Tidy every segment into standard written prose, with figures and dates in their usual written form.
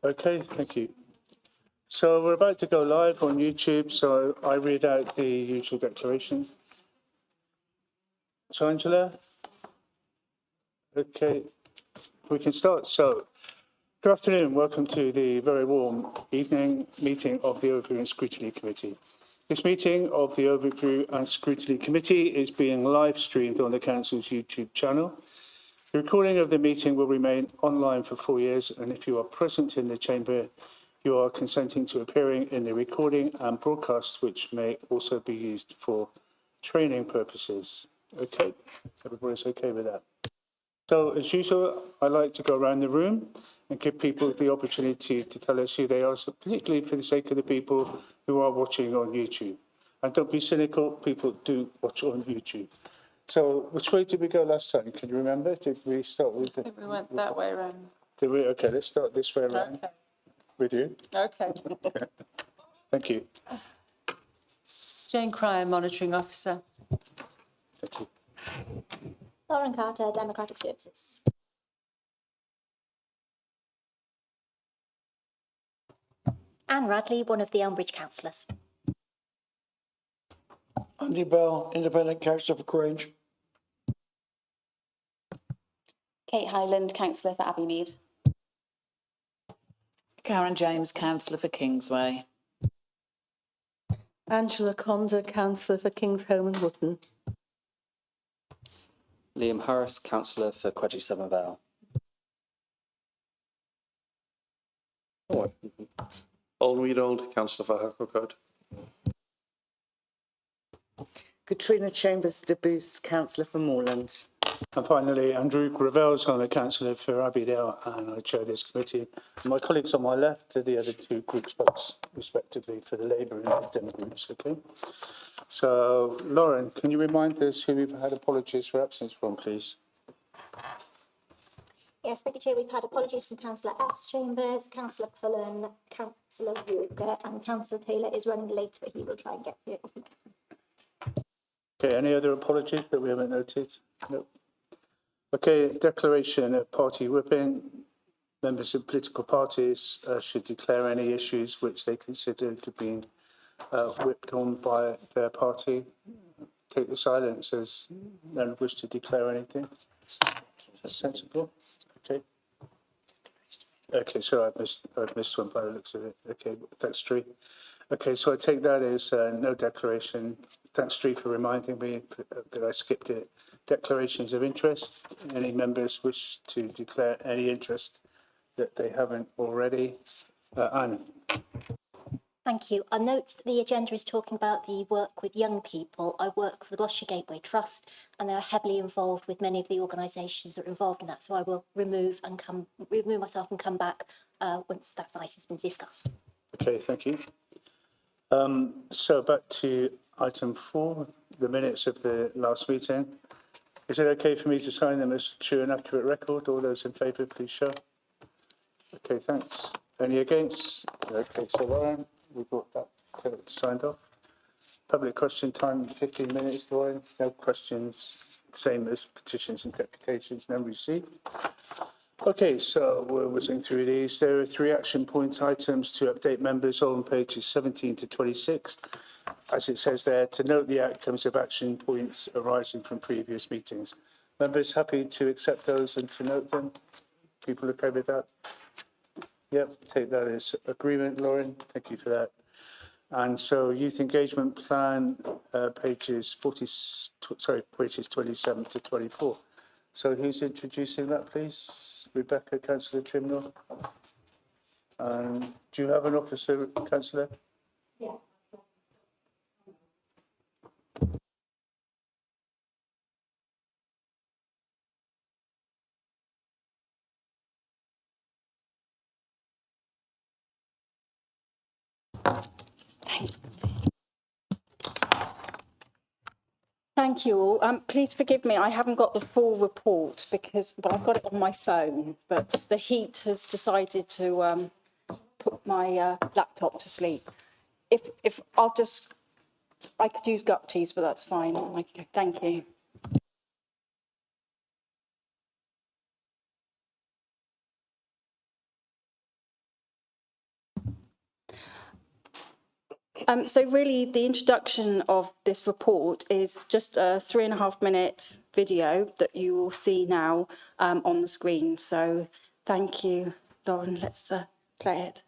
Okay, thank you. So we're about to go live on YouTube, so I read out the usual declaration. So Angela? Okay, we can start. So, good afternoon, welcome to the very warm evening meeting of the Overview and Scrutiny Committee. This meeting of the Overview and Scrutiny Committee is being live streamed on the Council's YouTube channel. The recording of the meeting will remain online for 4 years, and if you are present in the chamber, you are consenting to appearing in the recording and broadcast, which may also be used for training purposes. Okay, everybody's okay with that? So, as usual, I like to go around the room and give people the opportunity to tell us who they are, so particularly for the sake of the people who are watching on YouTube. And don't be cynical, people do watch on YouTube. So, which way did we go last time? Can you remember? Did we start with? I think we went that way around. Did we? Okay, let's start this way around. Okay. With you. Okay. Thank you. Jane Cryer, Monitoring Officer. Thank you. Lauren Carter, Democratic Services. Anne Radley, one of the Elmbridge councillors. Andy Bell, Independent Councillor for Grange. Kate Highland, Councillor for Abbeymead. Karen James, Councillor for Kingsway. Angela Conda, Councillor for Kingsholm and Wootton. Liam Harris, Councillor for Quedgy Severn Vale. Owen Weedold, Councillor for Harcourt. Katrina Chambers de Boos, Councillor for Moorland. And finally, Andrew Gravel's on the Councillor for Abbeydale, and I chair this committee. My colleagues on my left are the other two group spokes, respectively, for the Labour and the Dem groups, okay? So, Lauren, can you remind us who we've had apologies for absence from, please? Yes, thank you, Chair. We've had apologies from Councillor S. Chambers, Councillor Pullen, Councillor Walker, and Councillor Taylor is running late, but he will try and get here. Okay, any other apologies that we haven't noted? No. Okay, declaration of party whipping. Members of political parties should declare any issues which they consider to be whipped on by their party. Take the silence as none wish to declare anything. Is that sensible? Okay. Okay, so I've missed one by the looks of it. Okay, thanks, Tree. Okay, so I take that as no declaration. Thanks, Tree, for reminding me that I skipped it. Declarations of interest. Any members wish to declare any interest that they haven't already? Anne. Thank you. I note that the agenda is talking about the work with young people. I work for the Gloucestershire Gateway Trust, and they are heavily involved with many of the organisations that are involved in that. So I will remove myself and come back once that item has been discussed. Okay, thank you. So back to item 4, the minutes of the last meeting. Is it okay for me to sign them as true and accurate record? All those in favour, please show. Okay, thanks. Any against? Okay, so Lauren, we've got that signed off. Public question time, 15 minutes, Lauren. No questions, same as petitions and deputations, none received. Okay, so we're whizzing through these. There are 3 action point items to update members on pages 17 to 26. As it says there, to note the outcomes of action points arising from previous meetings. Members happy to accept those and to note them? People okay with that? Yep, take that as agreement, Lauren. Thank you for that. And so youth engagement plan, pages 27 to 24. So who's introducing that, please? Rebecca, Councillor Trimnell. Do you have an officer, Councillor? Yeah. Thanks. Thank you all. Please forgive me, I haven't got the full report but I've got it on my phone, but the heat has decided to put my laptop to sleep. If I could use gupties, but that's fine. Thank you. So really, the introduction of this report is just a 3.5-minute video that you will see now on the screen. So thank you, Lauren. Let's play it.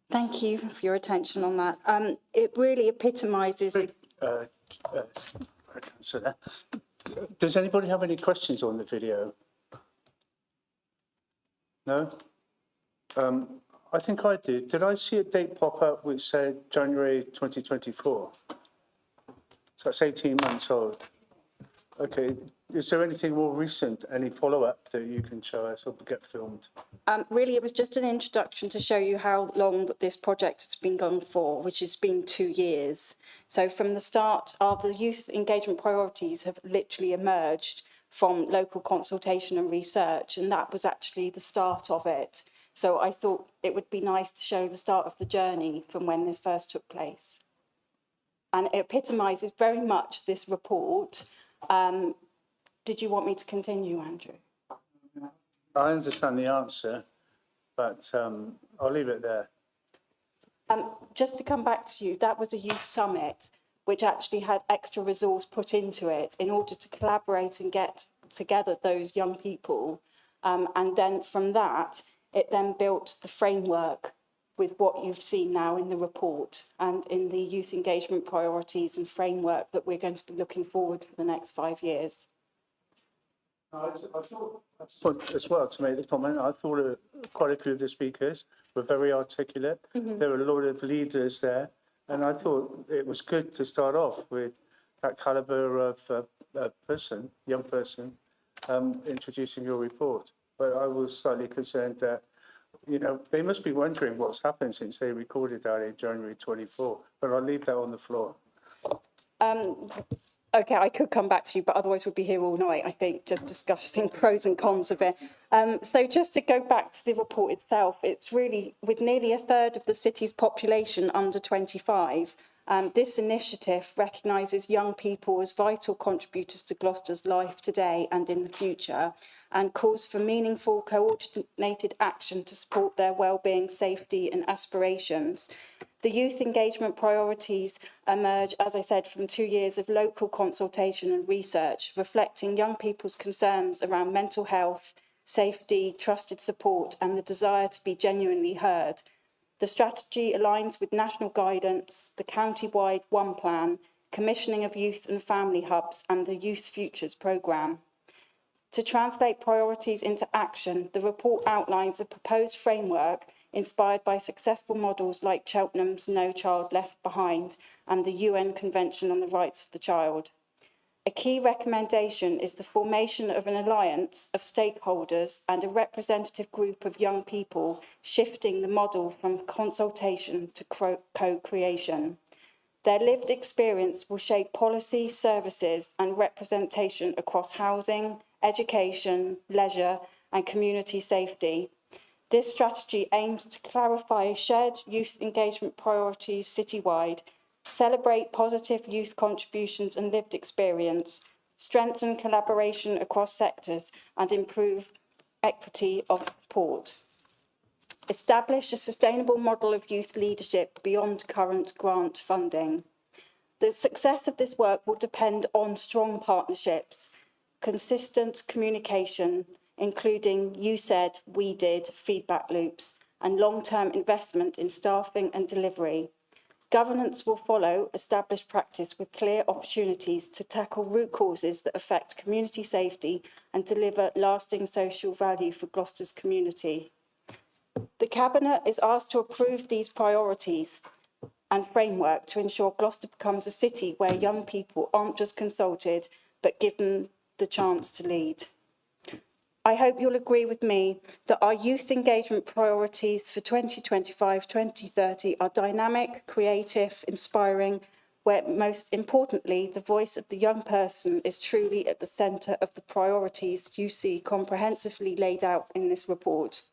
Thank you for your attention on that. It really epitomises. So, does anybody have any questions on the video? No? I think I did. Did I see a date pop up which said January 2024? So that's 18 months old. Okay. Is there anything more recent, any follow-up that you can show us or get filmed? Really, it was just an introduction to show you how long this project has been going for, which has been 2 years. So from the start, the youth engagement priorities have literally emerged from local consultation and research, and that was actually the start of it. So I thought it would be nice to show the start of the journey from when this first took place. And it epitomises very much this report. Did you want me to continue, Andrew? I understand the answer, but I'll leave it there. Just to come back to you, that was a youth summit which actually had extra resource put into it in order to collaborate and get together those young people. And then from that, it then built the framework with what you've seen now in the report and in the youth engagement priorities and framework that we're going to be looking forward for the next 5 years. I thought as well to make the comment, I thought quite a few of the speakers were very articulate. There were a lot of leaders there And I thought it was good to start off with that calibre of young person, introducing your report. But I was slightly concerned that, you know, they must be wondering what's happened since they recorded that in January 24. But I'll leave that on the floor. Okay, I could come back to you, but otherwise we'd be here all night, I think, just discussing pros and cons of it. So just to go back to the report itself, it's really, with nearly a third of the city's population under 25, this initiative recognises young people as vital contributors to Gloucester's life today and in the future, and calls for meaningful, coordinated action to support their well-being, safety and aspirations. The youth engagement priorities emerge, as I said, from 2 years of local consultation and research, reflecting young people's concerns around mental health, safety, trusted support, and the desire to be genuinely heard. The strategy aligns with national guidance, the county-wide One Plan, commissioning of youth and family hubs, and the Youth Futures programme. To translate priorities into action, the report outlines a proposed framework inspired by successful models like Cheltenham's No Child Left Behind and the UN Convention on the Rights of the Child. A key recommendation is the formation of an alliance of stakeholders and a representative group of young people, shifting the model from consultation to co-creation. Their lived experience will shape policy, services and representation across housing, education, leisure and community safety. This strategy aims to clarify shared youth engagement priorities citywide, celebrate positive youth contributions and lived experience, strengthen collaboration across sectors and improve equity of support. Establish a sustainable model of youth leadership beyond current grant funding. The success of this work will depend on strong partnerships, consistent communication, including you said, we did, feedback loops, and long-term investment in staffing and delivery. Governance will follow established practice with clear opportunities to tackle root causes that affect community safety and deliver lasting social value for Gloucester's community. The Cabinet is asked to approve these priorities and framework to ensure Gloucester becomes a city where young people aren't just consulted, but given the chance to lead. I hope you'll agree with me that our youth engagement priorities for 2025-2030 are dynamic, creative, inspiring, where most importantly, the voice of the young person is truly at the centre of the priorities you see comprehensively laid out in this report.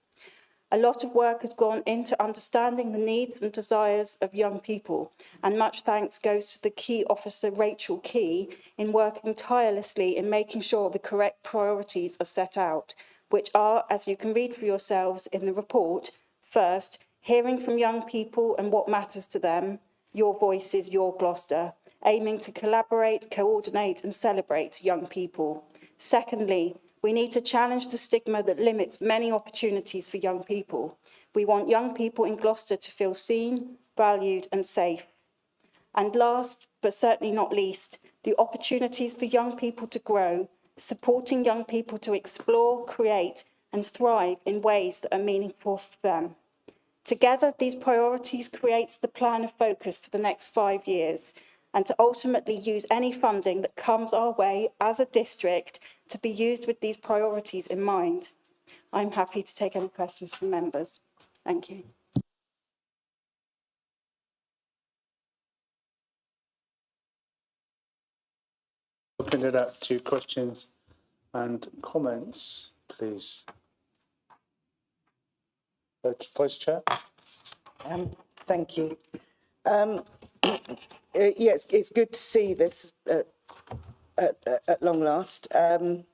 A lot of work has gone into understanding the needs and desires of young people, and much thanks goes to the key officer, Rachel Key, in working tirelessly in making sure the correct priorities are set out, which are, as you can read for yourselves in the report, first, hearing from young people and what matters to them, your voices, your Gloucester, aiming to collaborate, coordinate and celebrate young people. Secondly, we need to challenge the stigma that limits many opportunities for young people. We want young people in Gloucester to feel seen, valued and safe. And last, but certainly not least, the opportunities for young people to grow, supporting young people to explore, create and thrive in ways that are meaningful for them. Together, these priorities creates the plan of focus for the next 5 years, and to ultimately use any funding that comes our way as a district to be used with these priorities in mind. I'm happy to take any questions from members. Thank you. Open it up to questions and comments, please. Vice Chair. Thank you. Yes, it's good to see this at long last. Yeah,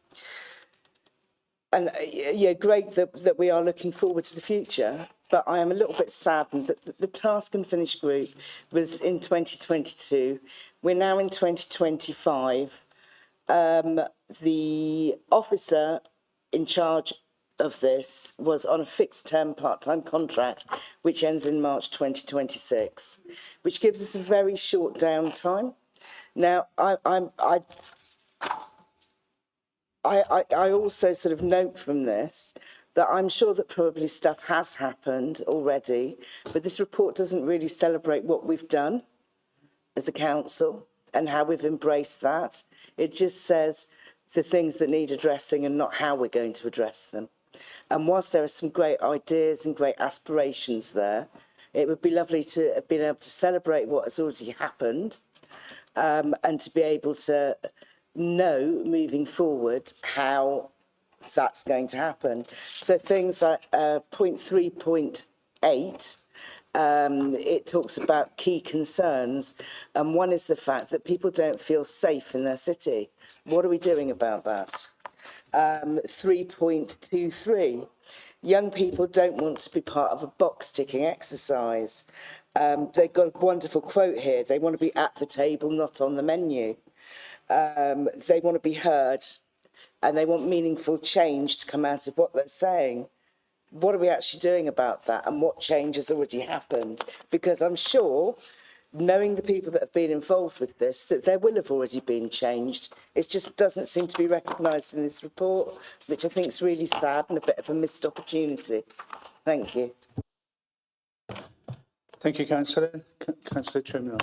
great that we are looking forward to the future, but I am a little bit saddened that the task and finish group was in 2022. We're now in 2025. The officer in charge of this was on a fixed term part-time contract, which ends in March 2026, which gives us a very short downtime. Now, I also sort of note from this that I'm sure that probably stuff has happened already, but this report doesn't really celebrate what we've done. as a council and how we've embraced that. It just says the things that need addressing and not how we're going to address them. And whilst there are some great ideas and great aspirations there, it would be lovely to have been able to celebrate what has already happened, and to be able to know moving forward how that's going to happen. So things like point 3.8, it talks about key concerns, and one is the fact that people don't feel safe in their city. What are we doing about that? 3.23, young people don't want to be part of a box-ticking exercise. They've got a wonderful quote here. They want to be at the table, not on the menu. They want to be heard, and they want meaningful change to come out of what they're saying. What are we actually doing about that, and what change has already happened? Because I'm sure, knowing the people that have been involved with this, that there will have already been changed. It just doesn't seem to be recognised in this report, which I think is really sad and a bit of a missed opportunity. Thank you. Thank you, Councillor. Councillor Trimnell.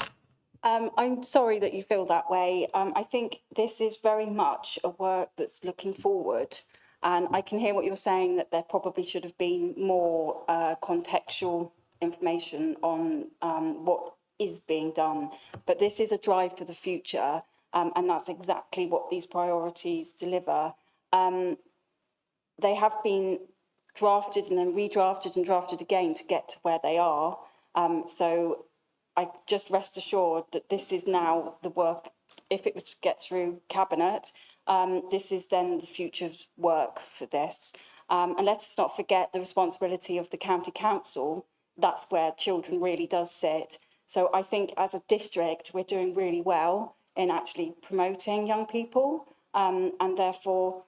I'm sorry that you feel that way. I think this is very much a work that's looking forward. And I can hear what you're saying, that there probably should have been more contextual information on what is being done. But this is a drive for the future, and that's exactly what these priorities deliver. They have been drafted and then redrafted and drafted again to get to where they are. So I just rest assured that this is now the work. If it was to get through Cabinet, this is then the future's work for this. And let us not forget the responsibility of the county council. That's where children really does sit. So I think as a district, we're doing really well in actually promoting young people. And therefore,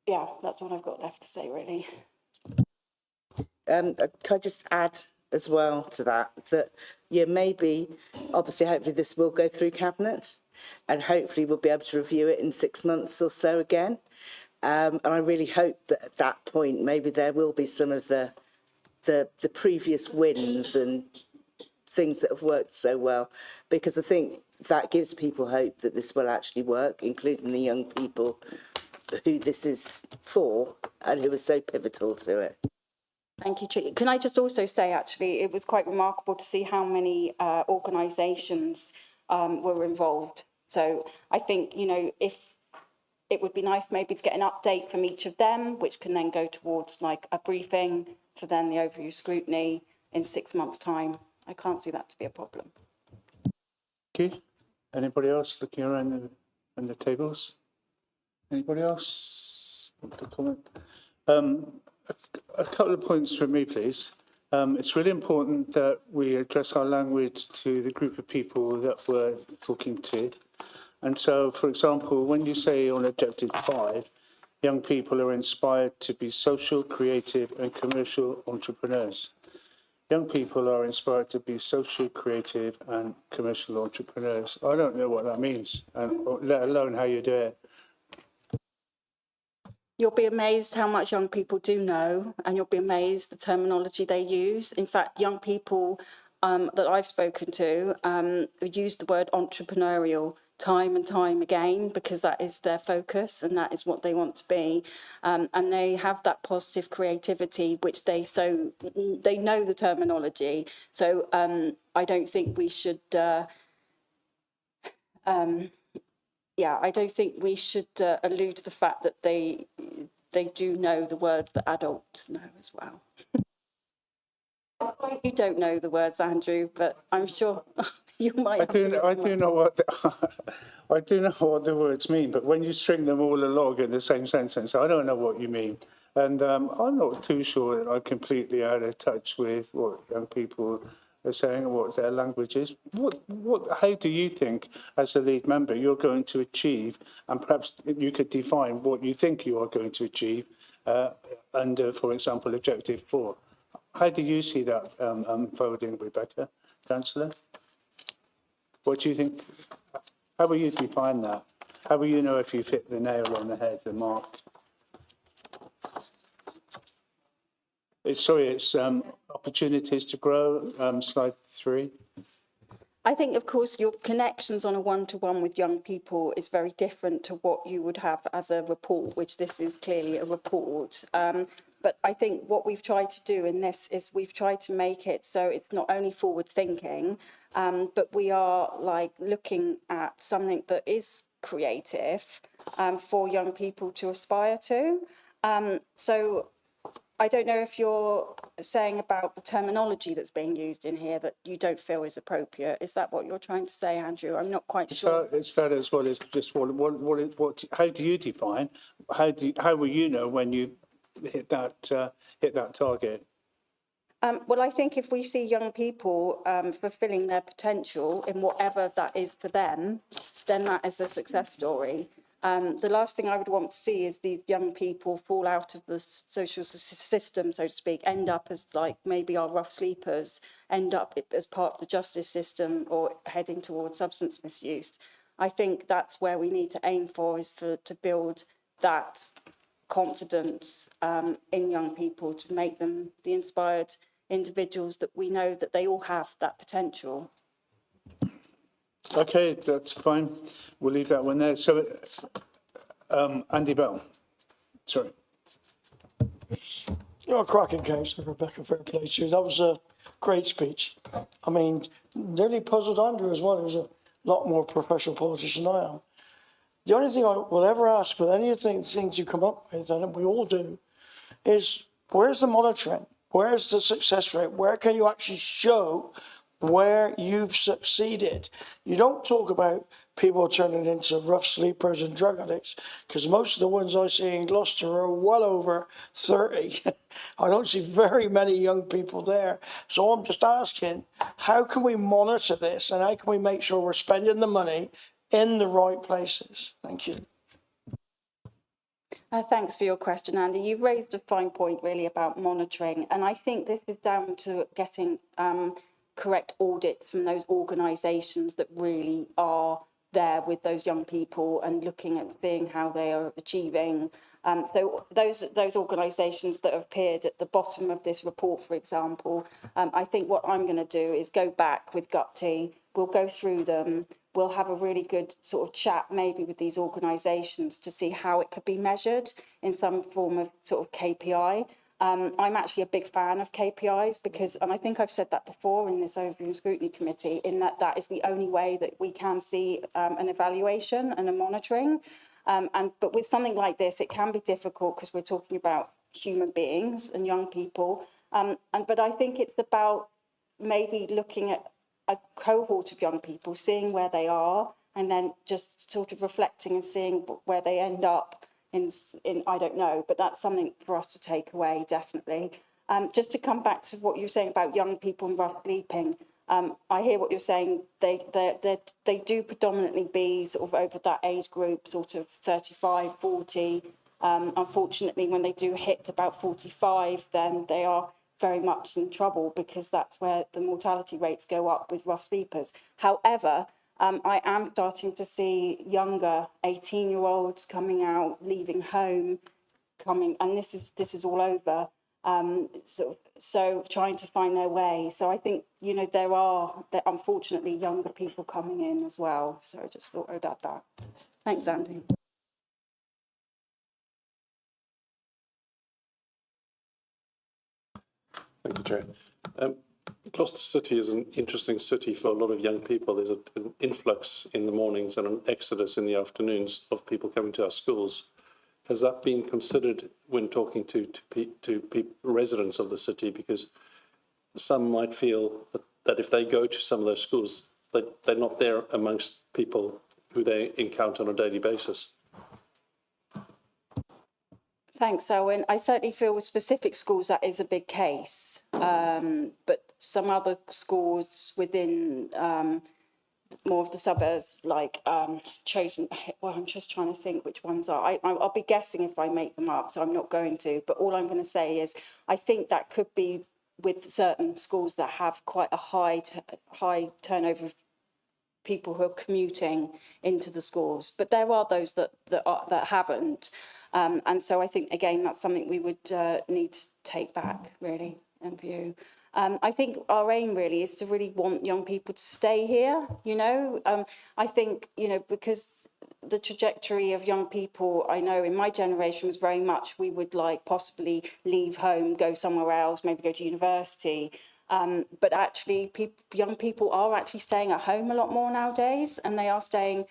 yeah, that's what I've got left to say, really. Can I just add as well to that, yeah, maybe, obviously, hopefully this will go through Cabinet, and hopefully we'll be able to review it in 6 months or so again. And I really hope that at that point, maybe there will be some of the previous wins and things that have worked so well, because I think that gives people hope that this will actually work, including the young people who this is for and who are so pivotal to it. Thank you, Chief. Can I just also say, actually, it was quite remarkable to see how many organisations were involved. So I think, you know, if it would be nice maybe to get an update from each of them, which can then go towards like a briefing for then the overview scrutiny in 6 months' time. I can't see that to be a problem. Thank you. Anybody else looking around the tables? Anybody else want to comment? A couple of points from me, please. It's really important that we address our language to the group of people that we're talking to. And so, for example, when you say on Objective 5, young people are inspired to be social, creative and commercial entrepreneurs. Young people are inspired to be social, creative and commercial entrepreneurs. I don't know what that means, and let alone how you do it. You'll be amazed how much young people do know, and you'll be amazed the terminology they use. In fact, young people that I've spoken to use the word entrepreneurial time and time again, because that is their focus and that is what they want to be. And they have that positive creativity, which they know the terminology. So I don't think we should... I don't think we should allude to the fact that they do know the words that adults know as well. You don't know the words, Andrew, but I'm sure you might. I do know what the words mean, but when you string them all along in the same sentence, I don't know what you mean. And I'm not too sure that I'm completely out of touch with what young people are saying and what their language is. How do you think, as the lead member, you're going to achieve, and perhaps you could define what you think you are going to achieve under, for example, Objective 4? How do you see that unfolding, Rebecca, Councillor? What do you think? How will you define that? How will you know if you've hit the nail on the head, the mark? It's opportunities to grow, slide 3. I think, of course, your connections on a one-to-one with young people is very different to what you would have as a report, which this is clearly a report. But I think what we've tried to do in this is we've tried to make it so it's not only forward-thinking, but we are like looking at something that is creative for young people to aspire to. So I don't know if you're saying about the terminology that's being used in here that you don't feel is appropriate. Is that what you're trying to say, Andrew? I'm not quite sure. It's that as well as just what how do you define, how will you know when you hit that target? Well, I think if we see young people fulfilling their potential in whatever that is for them, then that is a success story. The last thing I would want to see is these young people fall out of the social system, so to speak, end up as like maybe our rough sleepers, end up as part of the justice system or heading towards substance misuse. I think that's where we need to aim for, is to build that confidence in young people, to make them the inspired individuals that we know that they all have that potential. Okay, that's fine. We'll leave that one there. So, Andy Bell, sorry. You're a cracking councillor, Rebecca, fair play to you. That was a great speech. I mean, nearly puzzled Andrew as well. He was a lot more professional politician than I am. The only thing I will ever ask with any of the things you come up with, and we all do, is where's the monitoring? Where's the success rate? Where can you actually show where you've succeeded? You don't talk about people turning into rough sleepers and drug addicts, because most of the ones I see in Gloucester are well over 30. I don't see very many young people there. So I'm just asking, how can we monitor this, and how can we make sure we're spending the money in the right places? Thank you. Thanks for your question, Andy. You've raised a fine point really about monitoring, and I think this is down to getting correct audits from those organisations that really are there with those young people and looking at seeing how they are achieving. So those organisations that have appeared at the bottom of this report, for example, I think what I'm going to do is go back with Gupti. We'll go through them. We'll have a really good sort of chat maybe with these organisations to see how it could be measured in some form of sort of KPI. I'm actually a big fan of KPIs because, and I think I've said that before in this Overview and Scrutiny Committee, in that is the only way that we can see an evaluation and a monitoring. But with something like this, it can be difficult because we're talking about human beings and young people. But I think it's about maybe looking at a cohort of young people, seeing where they are, and then just sort of reflecting and seeing where they end up in I don't know, but that's something for us to take away, definitely. Just to come back to what you were saying about young people and rough sleeping, I hear what you're saying. They do predominantly be sort of over that age group, sort of 35, 40. Unfortunately, when they do hit about 45, then they are very much in trouble because that's where the mortality rates go up with rough sleepers. However, I am starting to see younger 18-year-olds coming out, leaving home, and this is all over. So trying to find their way. So I think, you know, there are unfortunately younger people coming in as well. So I just thought I'd add that. Thanks, Andy. Thank you, Chair. Gloucester City is an interesting city for a lot of young people. There's an influx in the mornings and an exodus in the afternoons of people coming to our schools. Has that been considered when talking to residents of the city? Because some might feel that if they go to some of those schools, that they're not there amongst people who they encounter on a daily basis. Thanks, Owen. I certainly feel with specific schools that is a big case. But some other schools within more of the suburbs, like chosen, well, I'm just trying to think which ones are. I'll be guessing if I make them up, so I'm not going to. But all I'm going to say is I think that could be with certain schools that have quite a high turnover of people who are commuting into the schools. But there are those that haven't. And so I think, again, that's something we would need to take back, really, and view. I think our aim really is to really want young people to stay here, you know. I think, you know, because the trajectory of young people, I know in my generation was very much we would like possibly leave home, go somewhere else, maybe go to university. But actually, young people are actually staying at home a lot more nowadays, and they are staying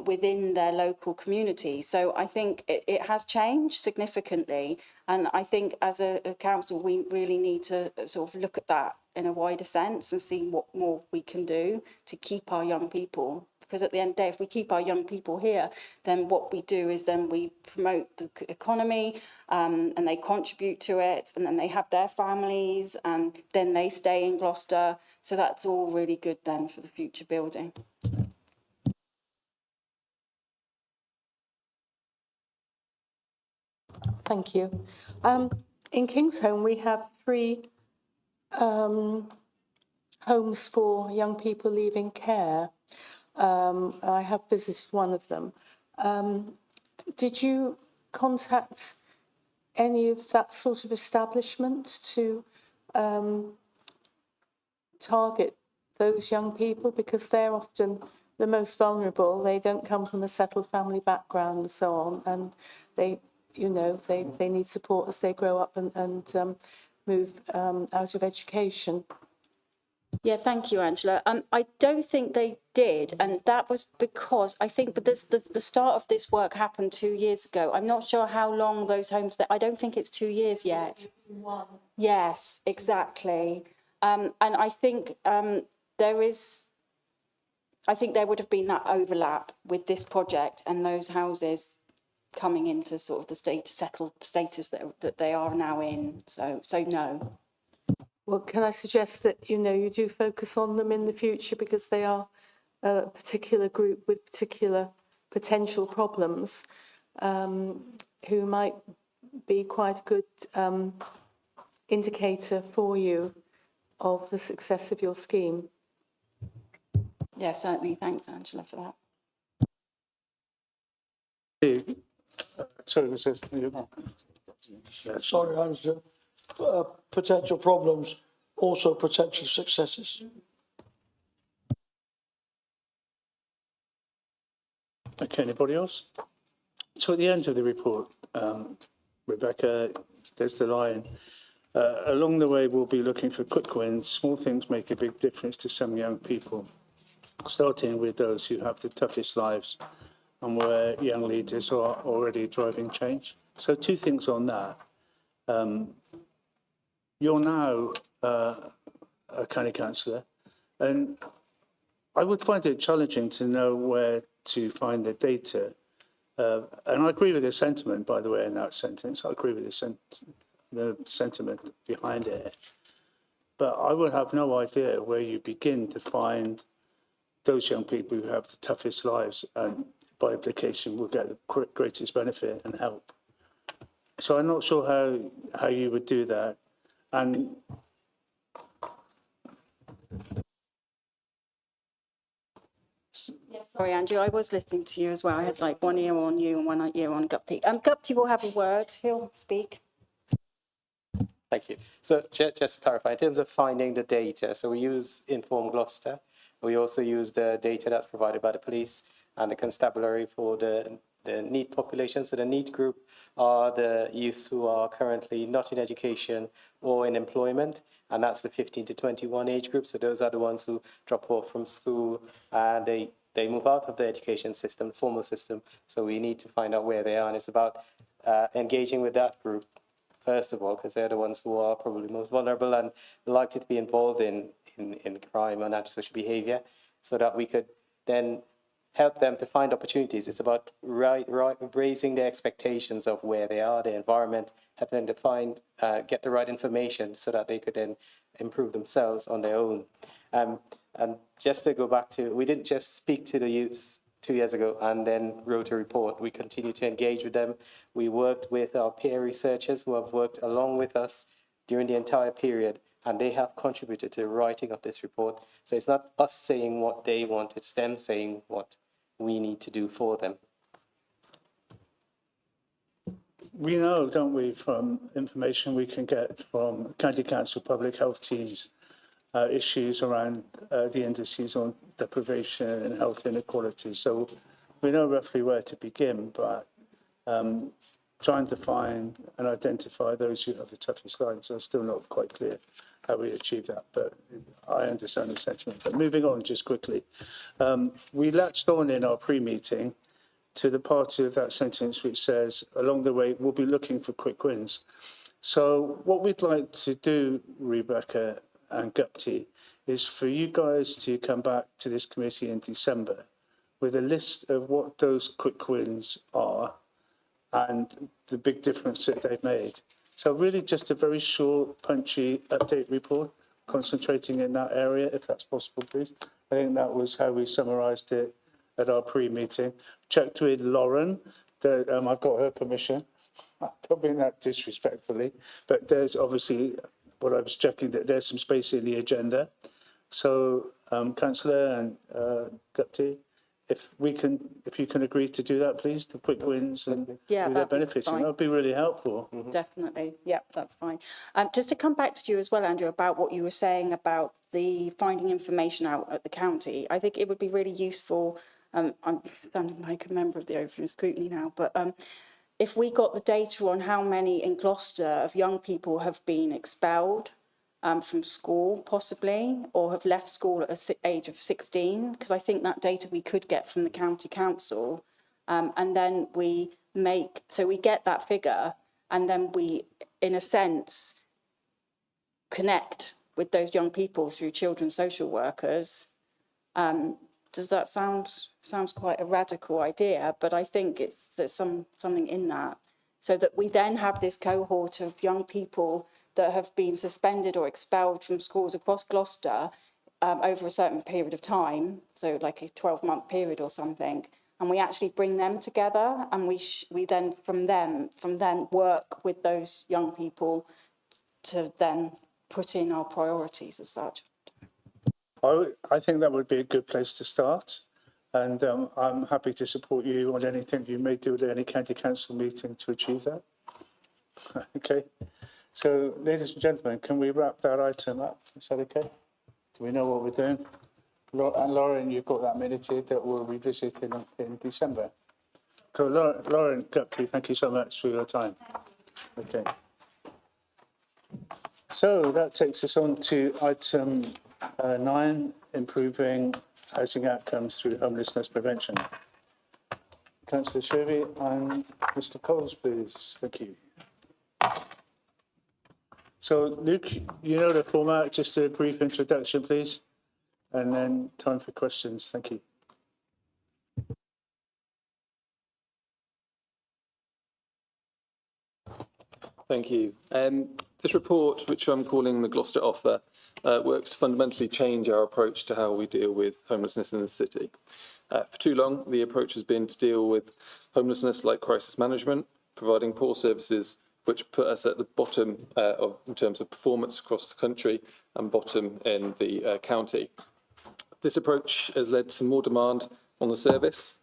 within their local community. So I think it has changed significantly. And I think as a council, we really need to sort of look at that in a wider sense and see what more we can do to keep our young people. Because at the end of the day, if we keep our young people here, then what we do is then we promote the economy and they contribute to it, and then they have their families and then they stay in Gloucester. So that's all really good then for the future building. Thank you. In Kingsholm, we have 3 homes for young people leaving care. I have visited one of them. Did you contact any of that sort of establishment to target those young people? Because they're often the most vulnerable. They don't come from a settled family background and so on. And they, you know, they need support as they grow up and move out of education. Yeah, thank you, Angela. I don't think they did, and that was because I think, but the start of this work happened 2 years ago. I'm not sure how long those homes. I don't think it's 2 years yet. Yes, exactly. And I think there is. I think there would have been that overlap with this project and those houses coming into sort of the settled status that they are now in. So no. Well, can I suggest that, you know, you do focus on them in the future because they are a particular group with particular potential problems who might be quite a good indicator for you of the success of your scheme. Yeah, certainly. Thanks, Angela, for that. Sorry, Mr. Sorry, Angela. Potential problems, also potential successes. Okay, anybody else? So at the end of the report, Rebecca, there's the line. Along the way, we'll be looking for quick wins. Small things make a big difference to some young people, starting with those who have the toughest lives and where young leaders are already driving change. So 2 things on that. You're now a county councillor, and I would find it challenging to know where to find the data. And I agree with the sentiment, by the way, in that sentence. I agree with the sentiment behind it. But I would have no idea where you begin to find those young people who have the toughest lives and by implication will get the greatest benefit and help. So I'm not sure how you would do that. And Sorry, Andrew, I was listening to you as well. I had like one ear on you and one ear on Gupti. Gupti will have a word. He'll speak. Thank you. So just to clarify, in terms of finding the data, so we use Inform Gloucester. We also use the data that's provided by the police and the constabulary for the NEET population. So the NEET group are the youths who are currently not in education or in employment, and that's the 15 to 21 age group. So those are the ones who drop off from school and they move out of the education system, the formal system. So we need to find out where they are, and it's about engaging with that group first of all, because they're the ones who are probably most vulnerable and likely to be involved in crime and antisocial behaviour, so that we could then help them to find opportunities. It's about raising their expectations of where they are, their environment, helping them to get the right information so that they could then improve themselves on their own. And just to go back to, we didn't just speak to the youths 2 years ago and then wrote a report. We continue to engage with them. We worked with our peer researchers who have worked along with us during the entire period, and they have contributed to the writing of this report. So it's not us saying what they want, it's them saying what we need to do for them. we know, don't we, from information we can get from County Council public health teams, issues around the indices on deprivation and health inequality. So we know roughly where to begin, but trying to find and identify those who have the toughest lives are still not quite clear how we achieve that. But I understand the sentiment. But moving on just quickly, we latched on in our pre-meeting to the part of that sentence which says, along the way, we'll be looking for quick wins. So what we'd like to do, Rebecca and Gupti, is for you guys to come back to this committee in December with a list of what those quick wins are and the big difference that they've made. So really just a very short, punchy update report, concentrating in that area, if that's possible, please. I think that was how we summarised it at our pre-meeting. Checked with Lauren, that I've got her permission. I don't mean that disrespectfully, but there's obviously, what I was checking, that there's some space in the agenda. So, Councillor and Gupti, if you can agree to do that, please, the quick wins and who they're that'd be benefiting, fine. that would be really helpful. Definitely. Yep, that's fine. Just to come back to you as well, Andrew, about what you were saying about the finding information out at the county, I think it would be really useful. I'm sounding like a member of the Overview Scrutiny now, but if we got the data on how many in Gloucester of young people have been expelled from school, possibly, or have left school at the age of 16, because I think that data we could get from the county council, and then we get that figure, and then we, in a sense, connect with those young people through children's social workers. Does that sounds quite a radical idea? But I think there's something in that, so that we then have this cohort of young people that have been suspended or expelled from schools across Gloucester over a certain period of time, so like a 12-month period or something, and we actually bring them together, and we then from then work with those young people to then put in our priorities as such. I think that would be a good place to start, and I'm happy to support you on anything you may do at any county council meeting to achieve that. Okay, so ladies and gentlemen, can we wrap that item up? Is that okay? Do we know what we're doing? And Lauren, you've got that minuted that we'll revisit in December. So Lauren Gupti, thank you so much for your time. Okay. So that takes us on to item 9, improving housing outcomes through homelessness prevention. Councillor Shervy and Mr. Coles, please. Thank you. So Luke, you know the format, just a brief introduction, please, and then time for questions. Thank you. Thank you. This report, which I'm calling the Gloucester Offer, works to fundamentally change our approach to how we deal with homelessness in the city. For too long, the approach has been to deal with homelessness like crisis management, providing poor services which put us at the bottom in terms of performance across the country and bottom in the county. This approach has led to more demand on the service,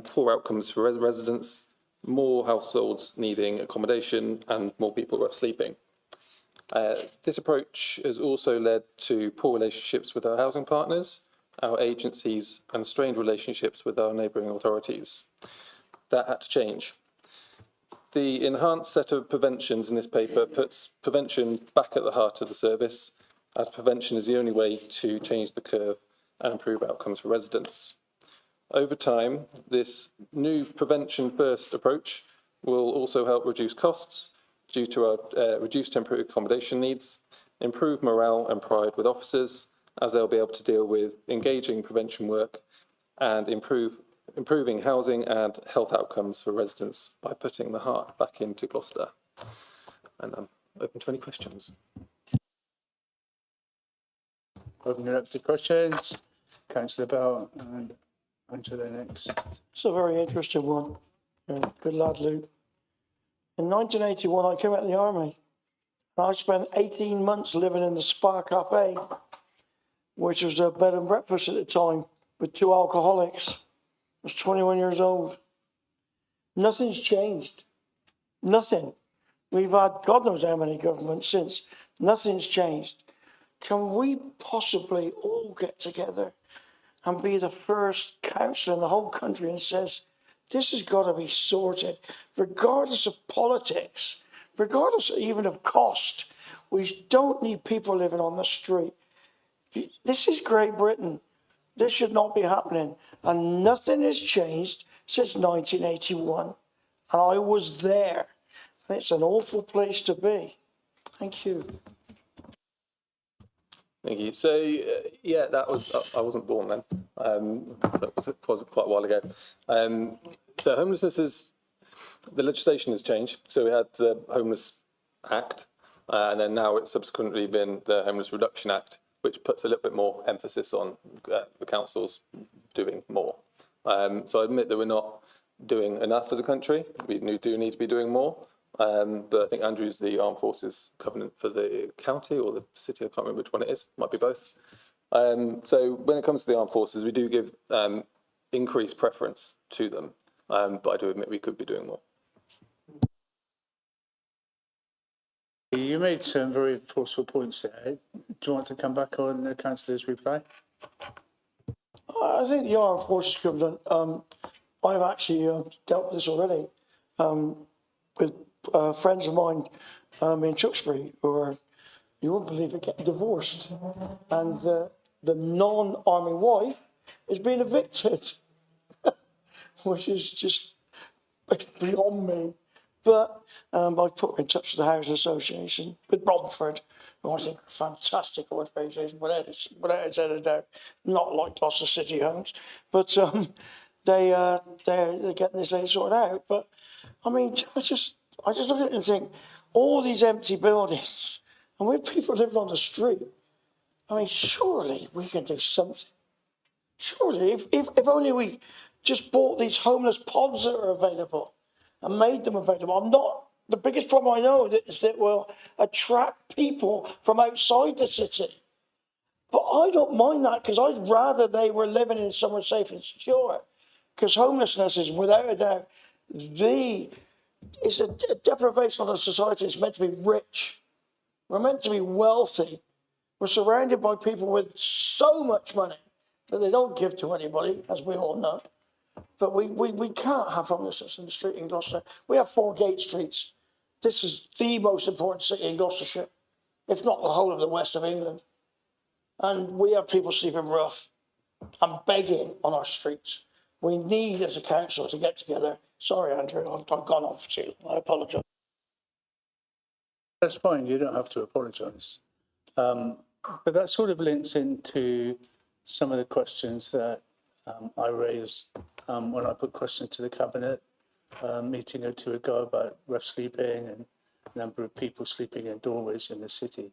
poor outcomes for residents, more households needing accommodation and more people rough sleeping. This approach has also led to poor relationships with our housing partners, our agencies and strained relationships with our neighbouring authorities. That had to change. The enhanced set of preventions in this paper puts prevention back at the heart of the service, as prevention is the only way to change the curve and improve outcomes for residents. Over time, this new prevention-first approach will also help reduce costs due to our reduced temporary accommodation needs, improve morale and pride with officers, as they'll be able to deal with engaging prevention work, and improving housing and health outcomes for residents by putting the heart back into Gloucester. And I'm open to any questions. Open it up to questions. Councillor Bell and Angela next. It's a very interesting one. Yeah, good lad, Luke. In 1981, I came out of the army. And I spent 18 months living in the Spa Cafe, which was a bed and breakfast at the time, with 2 alcoholics. I was 21 years old. Nothing's changed. Nothing. We've had God knows how many governments since. Nothing's changed. Can we possibly all get together and be the first council in the whole country and says, this has got to be sorted, regardless of politics, regardless even of cost. We don't need people living on the street. This is Great Britain. This should not be happening. And nothing has changed since 1981. And I was there. And it's an awful place to be. Thank you. Thank you. So, yeah, that was, I wasn't born then. So it was quite a while ago. So homelessness is, the legislation has changed. So we had the Homeless Act, and then now it's subsequently been the Homeless Reduction Act, which puts a little bit more emphasis on the councils doing more. So I admit that we're not doing enough as a country. We do need to be doing more. But I think Andrew's the Armed Forces Covenant for the county or the city. I can't remember which one it is. Might be both. So when it comes to the armed forces, we do give increased preference to them. But I do admit we could be doing more. You made some very forceful points there. Do you want to come back on the councillor's reply? I think the Armed Forces Covenant, I've actually dealt with this already with friends of mine in Tewkesbury who are, you wouldn't believe it, getting divorced. And the non-army wife is being evicted, which is just beyond me. But I've put her in touch with the Housing Association, with Bromford, who I think are fantastic organisations, without a shadow of doubt, not like Gloucester City Homes. But they're getting this thing sorted out. But I mean, I just look at it and think, all these empty buildings, and with people living on the street, I mean, surely we can do something. Surely, if only we just bought these homeless pods that are available and made them available. I'm not, the biggest problem I know is that we'll attract people from outside the city. But I don't mind that, because I'd rather they were living in somewhere safe and secure. Because homelessness is, without a doubt, it's a deprivation of the society. It's meant to be rich. We're meant to be wealthy. We're surrounded by people with so much money that they don't give to anybody, as we all know. But we can't have homelessness in the street in Gloucester. We have 4 gate streets. This is the most important city in Gloucestershire, if not the whole of the west of England. And we have people sleeping rough and begging on our streets. We need, as a council, to get together. Sorry, Andrew, I've gone on for too long. I apologise. That's fine, you don't have to apologise. But that sort of links into some of the questions that I raised when I put questions to the Cabinet meeting or two ago about rough sleeping and the number of people sleeping in doorways in the city.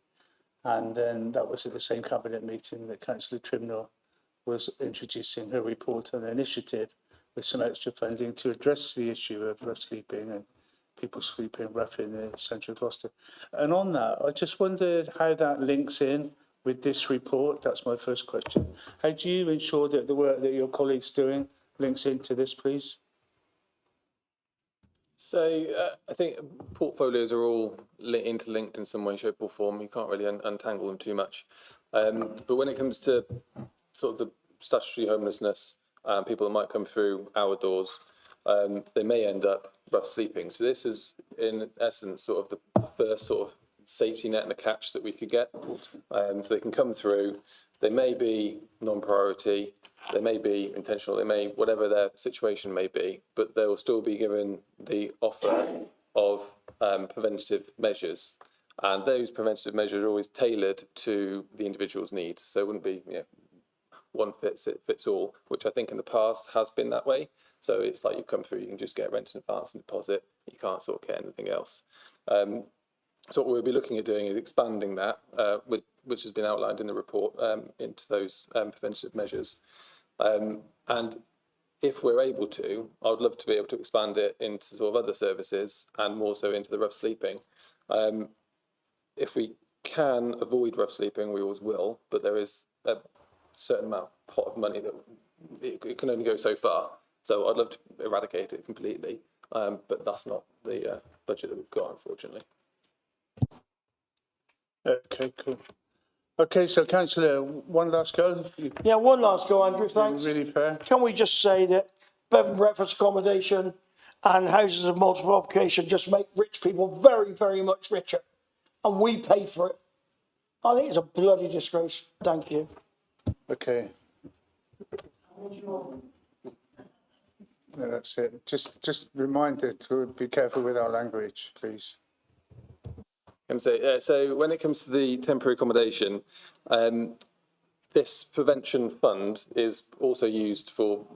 And then that was at the same Cabinet meeting that Councillor Trimnell was introducing her report on an initiative with some extra funding to address the issue of rough sleeping and people sleeping rough in the centre of Gloucester. And on that, I just wondered how that links in with this report. That's my first question. How do you ensure that the work that your colleagues doing links into this, please? So I think portfolios are all interlinked in some way, shape or form. You can't really untangle them too much. But when it comes to sort of the statutory homelessness, people that might come through our doors, they may end up rough sleeping. So this is, in essence, sort of the first sort of safety net and a catch that we could get. So they can come through. They may be non-priority. They may be intentional. They may, whatever their situation may be, but they will still be given the offer of preventative measures. And those preventative measures are always tailored to the individual's needs. So it wouldn't be, one fits all, which I think in the past has been that way. So it's like you come through, you can just get rent in advance and deposit. You can't sort of get anything else. So what we'll be looking at doing is expanding that, which has been outlined in the report, into those preventative measures. And if we're able to, I would love to be able to expand it into sort of other services and more so into the rough sleeping. If we can avoid rough sleeping, we always will, but there is a certain pot of money that it can only go so far. So I'd love to eradicate it completely, but that's not the budget that we've got, unfortunately. Okay, cool. Okay, so councillor, one last go. Yeah, one last go, Andrew, You're thanks. really fair. Can we just say that bed and breakfast accommodation and houses of multiple occupation just make rich people very, very much richer? And we pay for it. I think it's a bloody disgrace. Thank you. Okay. No, that's it. Just reminder to be careful with our language, please. And so when it comes to the temporary accommodation, this prevention fund is also used for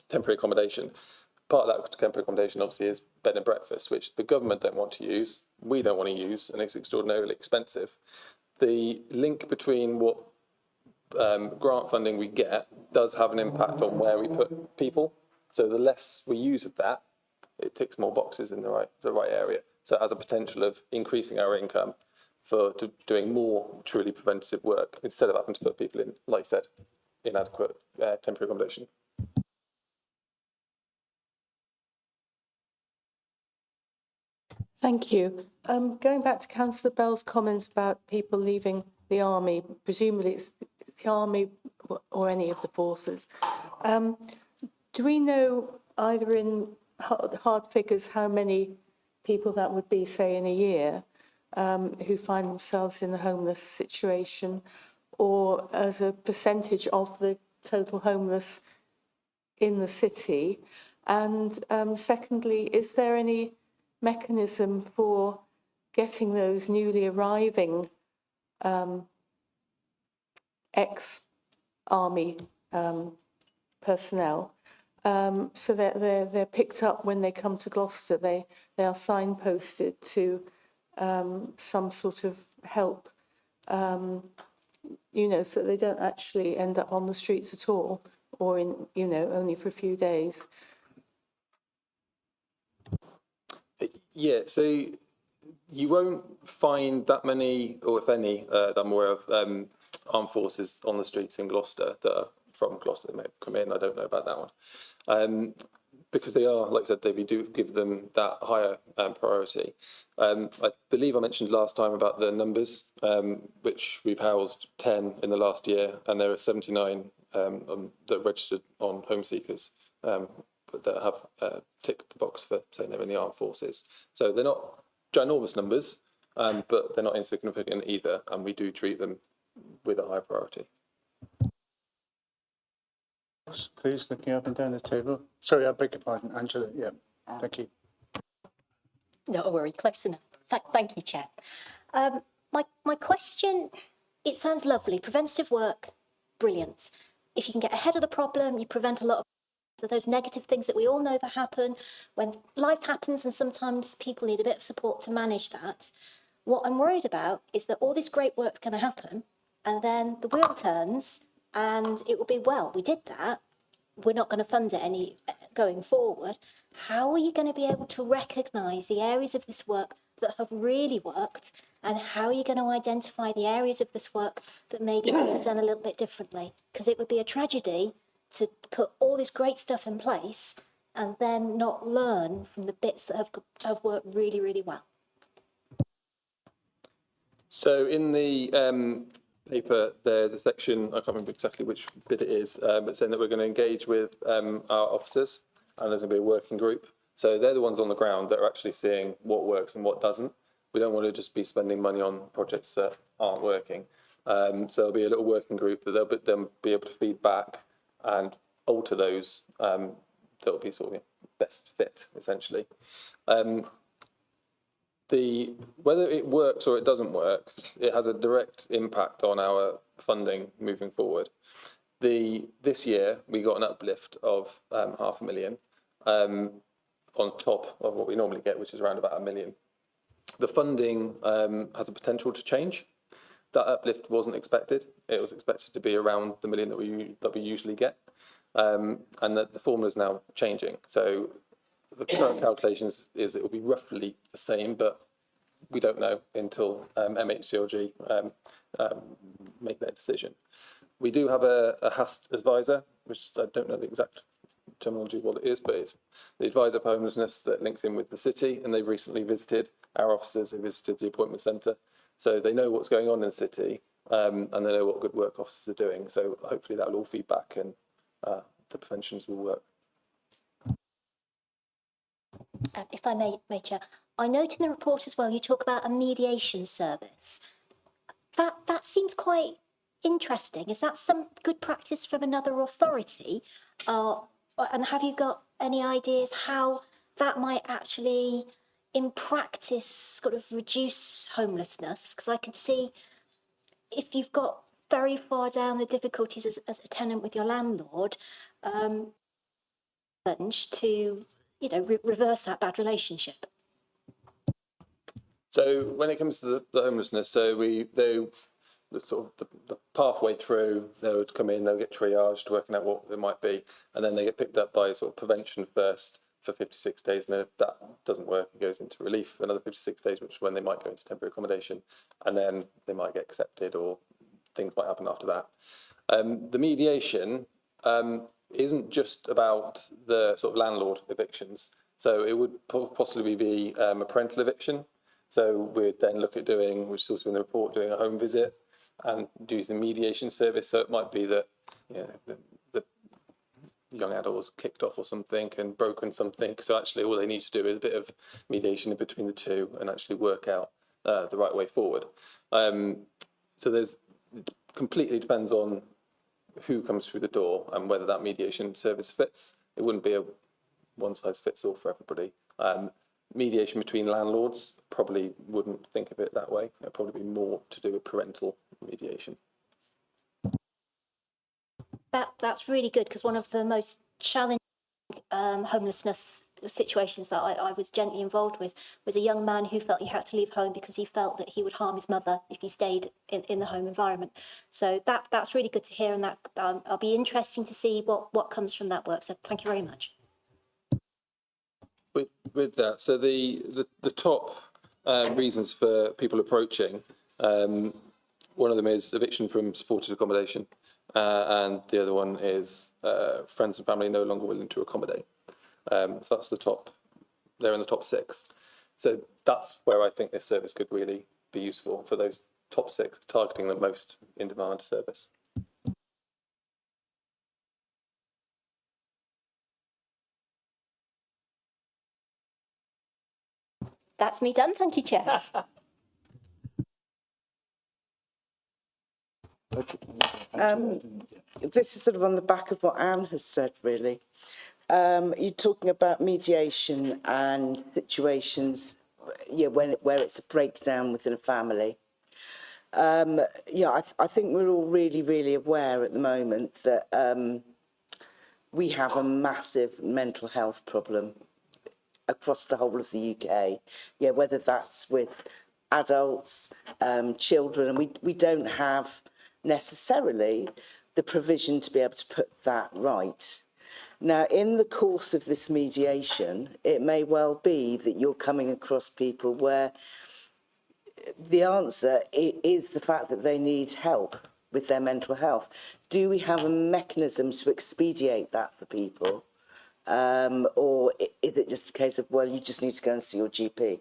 temporary accommodation. Part of that temporary accommodation obviously is bed and breakfast, which the government don't want to use, we don't want to use, and it's extraordinarily expensive. The link between what grant funding we get does have an impact on where we put people. So the less we use of that, it ticks more boxes in the right area. So it has a potential of increasing our income for doing more truly preventative work instead of having to put people in, like I said, inadequate temporary accommodation. Thank you. Going back to Councillor Bell's comments about people leaving the army, presumably it's the army or any of the forces. Do we know either in hard figures how many people that would be, say, in a year, who find themselves in a homeless situation, or as a percentage of the total homeless in the city? And secondly, is there any mechanism for getting those newly arriving ex-army personnel, so that they're picked up when they come to Gloucester? They are signposted to some sort of help, you know, so they don't actually end up on the streets at all, or in, you know, only for a few days. Yeah, so you won't find that many, or if any, that I'm aware of, armed forces on the streets in Gloucester that are from Gloucester. They may have come in, I don't know about that one. Because they are, like I said, we do give them that higher priority. I believe I mentioned last time about the numbers, which we've housed 10 in the last year, and there are 79 that registered on home seekers. That have ticked the box for saying they're in the armed forces. So they're not ginormous numbers, but they're not insignificant either, and we do treat them with a high priority. Please, looking up and down the table. Sorry, I beg your pardon, Angela. Yeah, thank you. Not a worry, close enough. Thank you, Chair. My question, it sounds lovely. Preventative work, brilliant. If you can get ahead of the problem, you prevent a lot of those negative things that we all know that happen when life happens, and sometimes people need a bit of support to manage that. What I'm worried about is that all this great work's going to happen, and then the wheel turns and it will be, well, we did that, we're not going to fund it any going forward. How are you going to be able to recognise the areas of this work that have really worked, and how are you going to identify the areas of this work that maybe could be done a little bit differently? Because it would be a tragedy to put all this great stuff in place and then not learn from the bits that have worked really, really well. So in the paper, there's a section, I can't remember exactly which bit it is, but saying that we're going to engage with our officers, and there's going to be a working group. So they're the ones on the ground that are actually seeing what works and what doesn't. We don't want to just be spending money on projects that aren't working. So there'll be a little working group that they'll be able to feed back and alter those that will be sort of best fit, essentially. Whether it works or it doesn't work, it has a direct impact on our funding moving forward. This year we got an uplift of £500,000 on top of what we normally get, which is around about £1 million. The funding has a potential to change. That uplift wasn't expected. It was expected to be around the £1 million that we usually get, and that the formula is now changing. So the current calculations is it will be roughly the same, but we don't know until MHCLG make their decision. We do have a HAST advisor, which I don't know the exact terminology of what it is, but it's the advisor for homelessness that links in with the city, and they've recently visited our officers who visited the appointment centre. So they know what's going on in the city, and they know what good work officers are doing. So hopefully that will all feed back and the preventions will work. If I may, Chair, I note in the report as well, you talk about a mediation service. That seems quite interesting. Is that some good practice from another authority? And have you got any ideas how that might actually, in practice, sort of reduce homelessness? Because I could see if you've got very far down the difficulties as a tenant with your landlord, to, reverse that bad relationship. So when it comes to the homelessness, so the pathway through, they would come in, they'll get triaged, working out what it might be, and then they get picked up by sort of prevention first for 56 days, and then if that doesn't work, it goes into relief for another 56 days, which is when they might go into temporary accommodation, and then they might get accepted or things might happen after that. The mediation isn't just about the sort of landlord evictions, so it would possibly be a parental eviction. So we'd then look at doing, which is also in the report, doing a home visit and using the mediation service. So it might be that the young adult was kicked off or something and broken something. So actually all they need to do is a bit of mediation in between the two and actually work out the right way forward. So it completely depends on who comes through the door and whether that mediation service fits. It wouldn't be a one size fits all for everybody. Mediation between landlords, probably wouldn't think of it that way. It'd probably be more to do with parental mediation. That's really good, because one of the most challenging homelessness situations that I was gently involved with was a young man who felt he had to leave home because he felt that he would harm his mother if he stayed in the home environment. So that's really good to hear, and that I'll be interesting to see what comes from that work. So thank you very much. With that, so the top reasons for people approaching, one of them is eviction from supported accommodation, and the other one is friends and family no longer willing to accommodate. So that's the top, they're in the top 6. So that's where I think this service could really be useful, for those top 6, targeting the most in-demand service. That's me done. Thank you, Chair. This is sort of on the back of what Anne has said, really. You're talking about mediation and situations, where it's a breakdown within a family. I think we're all really, really aware at the moment that we have a massive mental health problem across the whole of the UK. Whether that's with adults, children, and we don't have necessarily the provision to be able to put that right. Now, in the course of this mediation, it may well be that you're coming across people where the answer is the fact that they need help with their mental health. Do we have a mechanism to expedite that for people? Or is it just a case of, well, you just need to go and see your GP?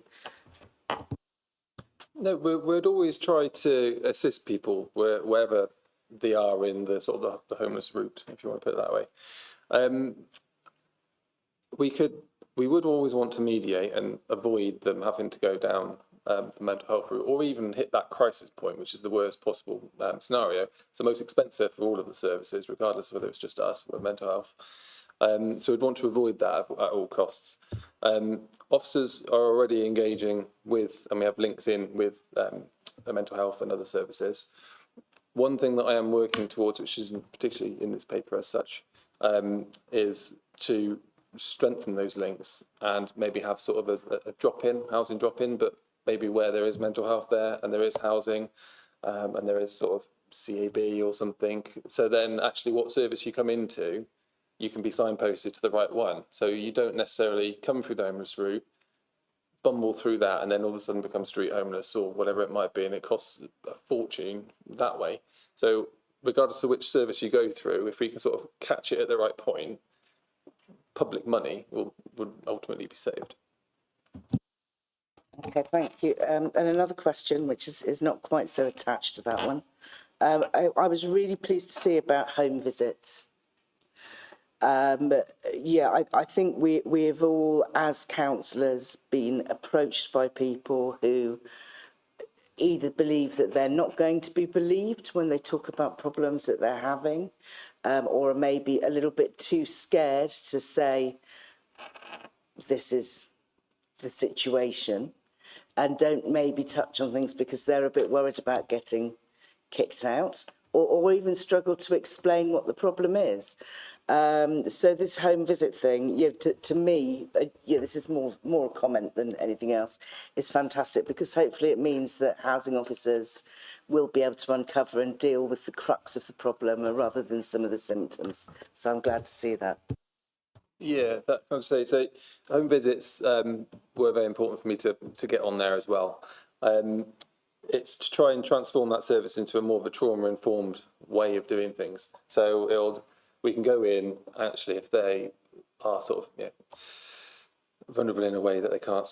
No, we'd always try to assist people wherever they are in the sort of the homeless route, if you want to put it that way. We would always want to mediate and avoid them having to go down the mental health route, or even hit that crisis point, which is the worst possible scenario. It's the most expensive for all of the services, regardless of whether it's just us or mental health. So we'd want to avoid that at all costs. Officers are already engaging with, and we have links in with mental health and other services. One thing that I am working towards, which isn't particularly in this paper as such, is to strengthen those links and maybe have sort of a drop-in, housing drop-in, but maybe where there is mental health there and there is housing and there is sort of CAB or something. So then actually what service you come into, you can be signposted to the right one. So you don't necessarily come through the homeless route, bumble through that, and then all of a sudden become street homeless or whatever it might be, and it costs a fortune that way. So regardless of which service you go through, if we can sort of catch it at the right point, public money would ultimately be saved. Okay, thank you. And another question, which is not quite so attached to that one. I was really pleased to see about home visits. I think we have all, as councillors, been approached by people who either believe that they're not going to be believed when they talk about problems that they're having, or are maybe a little bit too scared to say, this is the situation, and don't maybe touch on things because they're a bit worried about getting kicked out, or even struggle to explain what the problem is. So this home visit thing, to me, this is more a comment than anything else, is fantastic, because hopefully it means that housing officers will be able to uncover and deal with the crux of the problem rather than some of the symptoms. So I'm glad to see that. Yeah, that I would say. So home visits were very important for me to get on there as well. It's to try and transform that service into a more of a trauma-informed way of doing things. So we can go in, actually, if they are sort of vulnerable in a way that they can't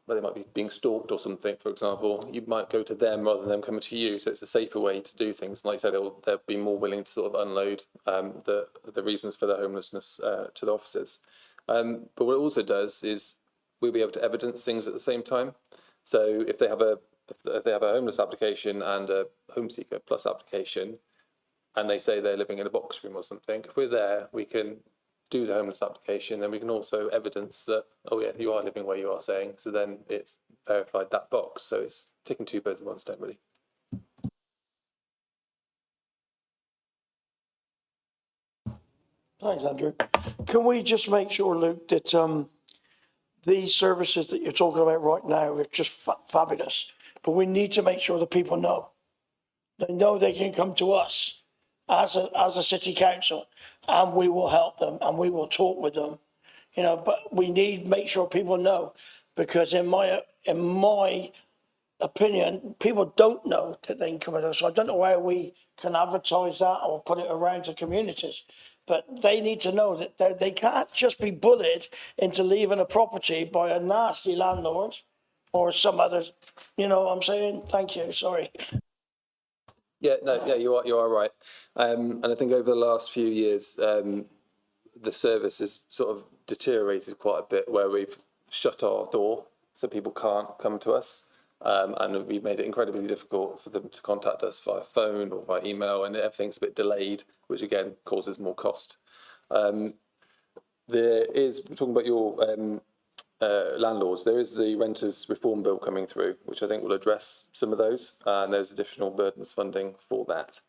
where they might be being stalked or something, for example, you might go to them rather than them coming to you. So it's a safer way to do things. Like I said, they'll be more willing to sort of unload the reasons for their homelessness to the officers. But what it also does is we'll be able to evidence things at the same time. So if they have a homeless application and a home seeker plus application, and they say they're living in a box room or something, if we're there, we can do the homeless application, then we can also evidence that, oh yeah, you are living where you are saying, so then it's verified that box. So it's ticking two birds with one stone, really. Thanks, Andrew. Can we just make sure, Luke, that these services that you're talking about right now are just fabulous, but we need to make sure that people know. They know they can come to us as a city council, and we will help them and we will talk with them, but we need to make sure people know, because in my opinion, people don't know that they can come with us. So I don't know how we can advertise that or put it around to communities, but they need to know that they can't just be bullied into leaving a property by a nasty landlord or some other, you know what I'm saying? Thank you, sorry. Yeah, no, yeah, you are right. And I think over the last few years, the service has sort of deteriorated quite a bit, where we've shut our door so people can't come to us. And we've made it incredibly difficult for them to contact us via phone or via email, and everything's a bit delayed, which again causes more cost. We're talking about your landlords, there is the Renters Reform Bill coming through, which I think will address some of those, and there's additional burdens funding for that.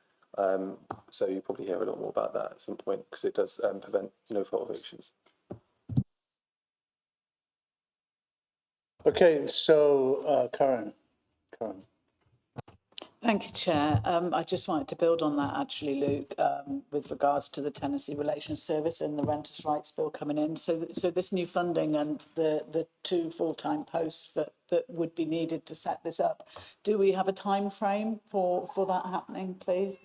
So you'll probably hear a lot more about that at some point, because it does prevent no-fault evictions. Okay, so Karen. Thank you, Chair. I just wanted to build on that, actually, Luke, with regards to the Tenancy Relations Service and the Renters' Rights Bill coming in. So this new funding and the 2 full-time posts that would be needed to set this up, do we have a time frame for that happening, please?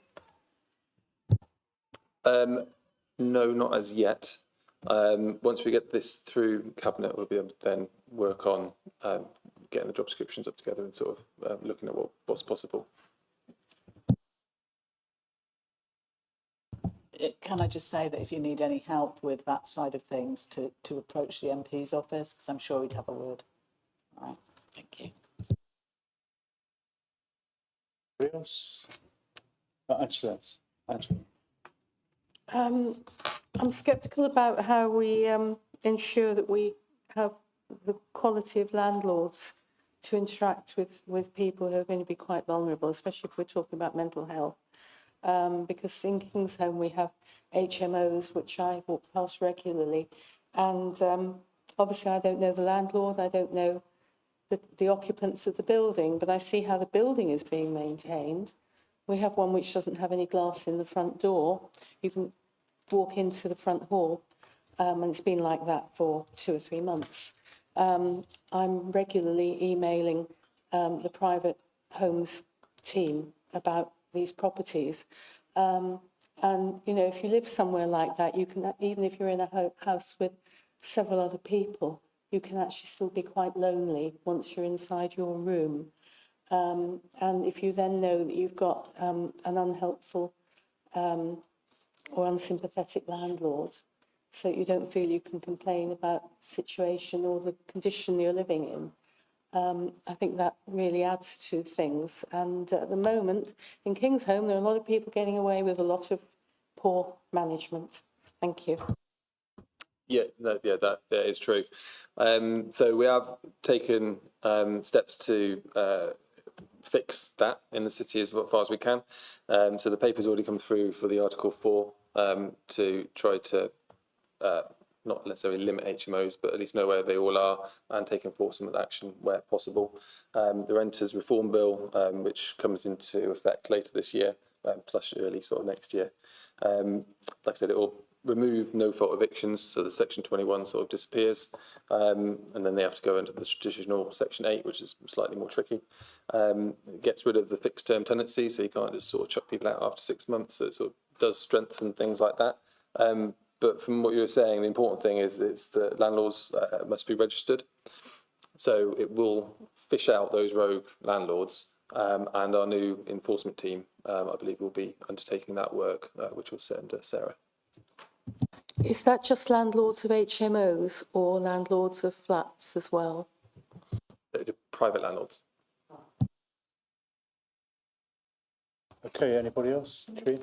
No, not as yet. Once we get this through Cabinet, we'll be able to then work on getting the job descriptions up together and sort of looking at what's possible. Can I just say that if you need any help with that side of things, to approach the MP's office, because I'm sure he'd have a word. All right, thank you. Anybody else? Angela. I'm sceptical about how we ensure that we have the quality of landlords to interact with people who are going to be quite vulnerable, especially if we're talking about mental health. Because in King's Home we have HMOs, which I walk past regularly, and obviously I don't know the landlord, I don't know the occupants of the building, but I see how the building is being maintained. We have one which doesn't have any glass in the front door. You can walk into the front hall, and it's been like that for 2 or 3 months. I'm regularly emailing the private homes team about these properties. And, if you live somewhere like that, you can, even if you're in a house with several other people, you can actually still be quite lonely once you're inside your room. And if you then know that you've got an unhelpful or unsympathetic landlord, so you don't feel you can complain about the situation or the condition you're living in, I think that really adds to things. And at the moment, in Kingsholm, there are a lot of people getting away with a lot of poor management. Thank you. Yeah, no, yeah, that is true. So we have taken steps to fix that in the city as far as we can. So the paper's already come through for the Article 4 to try to not necessarily limit HMOs, but at least know where they all are and take enforcement action where possible. The Renters Reform Bill, which comes into effect later this year, plus early sort of next year. Like I said, it will remove no-fault evictions, so the Section 21 sort of disappears, and then they have to go into the traditional Section 8, which is slightly more tricky. It gets rid of the fixed-term tenancy, so you can't just sort of chuck people out after 6 months, so it sort of does strengthen things like that. But from what you were saying, the important thing is that landlords must be registered. So it will fish out those rogue landlords, and our new enforcement team, I believe, will be undertaking that work, which will send Sarah. Is that just landlords of HMOs or landlords of flats as well? The private landlords. Okay, anybody else? Tree?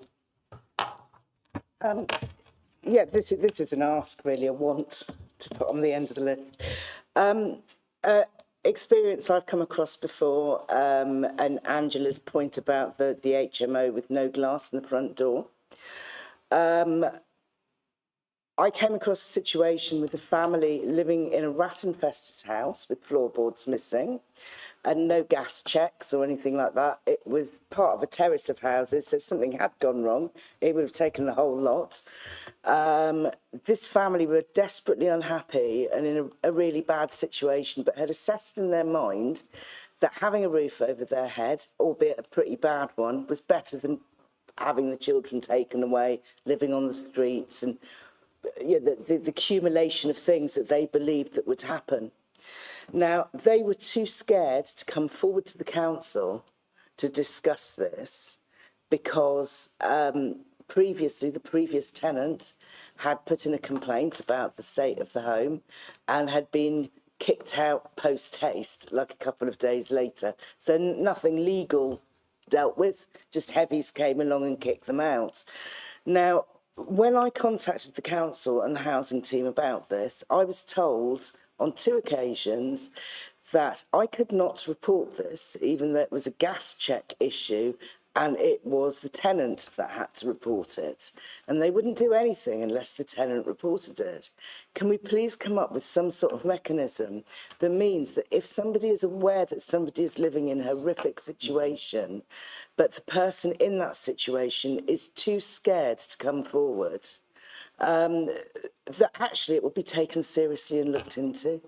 Yeah, this is an ask, really, a want to put on the end of the list. Experience I've come across before, and Angela's point about the HMO with no glass in the front door. I came across a situation with a family living in a rat-infested house with floorboards missing and no gas checks or anything like that. It was part of a terrace of houses, so if something had gone wrong, it would have taken the whole lot. This family were desperately unhappy and in a really bad situation, but had assessed in their mind that having a roof over their head, albeit a pretty bad one, was better than having the children taken away, living on the streets, and the accumulation of things that they believed that would happen. Now, they were too scared to come forward to the council to discuss this because previously the previous tenant had put in a complaint about the state of the home and had been kicked out post-haste, like a couple of days later. So nothing legal dealt with, just heavies came along and kicked them out. Now, when I contacted the council and the housing team about this, I was told on 2 occasions that I could not report this, even though it was a gas check issue, and it was the tenant that had to report it. And they wouldn't do anything unless the tenant reported it. Can we please come up with some sort of mechanism that means that if somebody is aware that somebody is living in a horrific situation, but the person in that situation is too scared to come forward, that actually it will be taken seriously and looked into?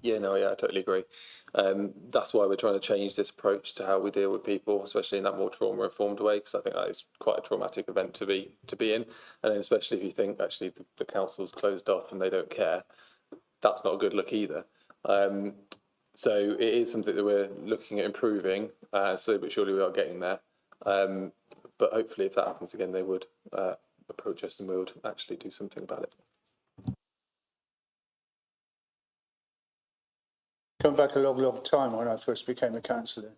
Yeah, no, yeah, I totally agree. That's why we're trying to change this approach to how we deal with people, especially in that more trauma-informed way, because I think that is quite a traumatic event to be in, and then especially if you think actually the council's closed off and they don't care, that's not a good look either. So it is something that we're looking at improving, slowly but surely we are getting there. But hopefully, if that happens again, they would approach us and we would actually do something about it. Going back a long, long time when I first became a councillor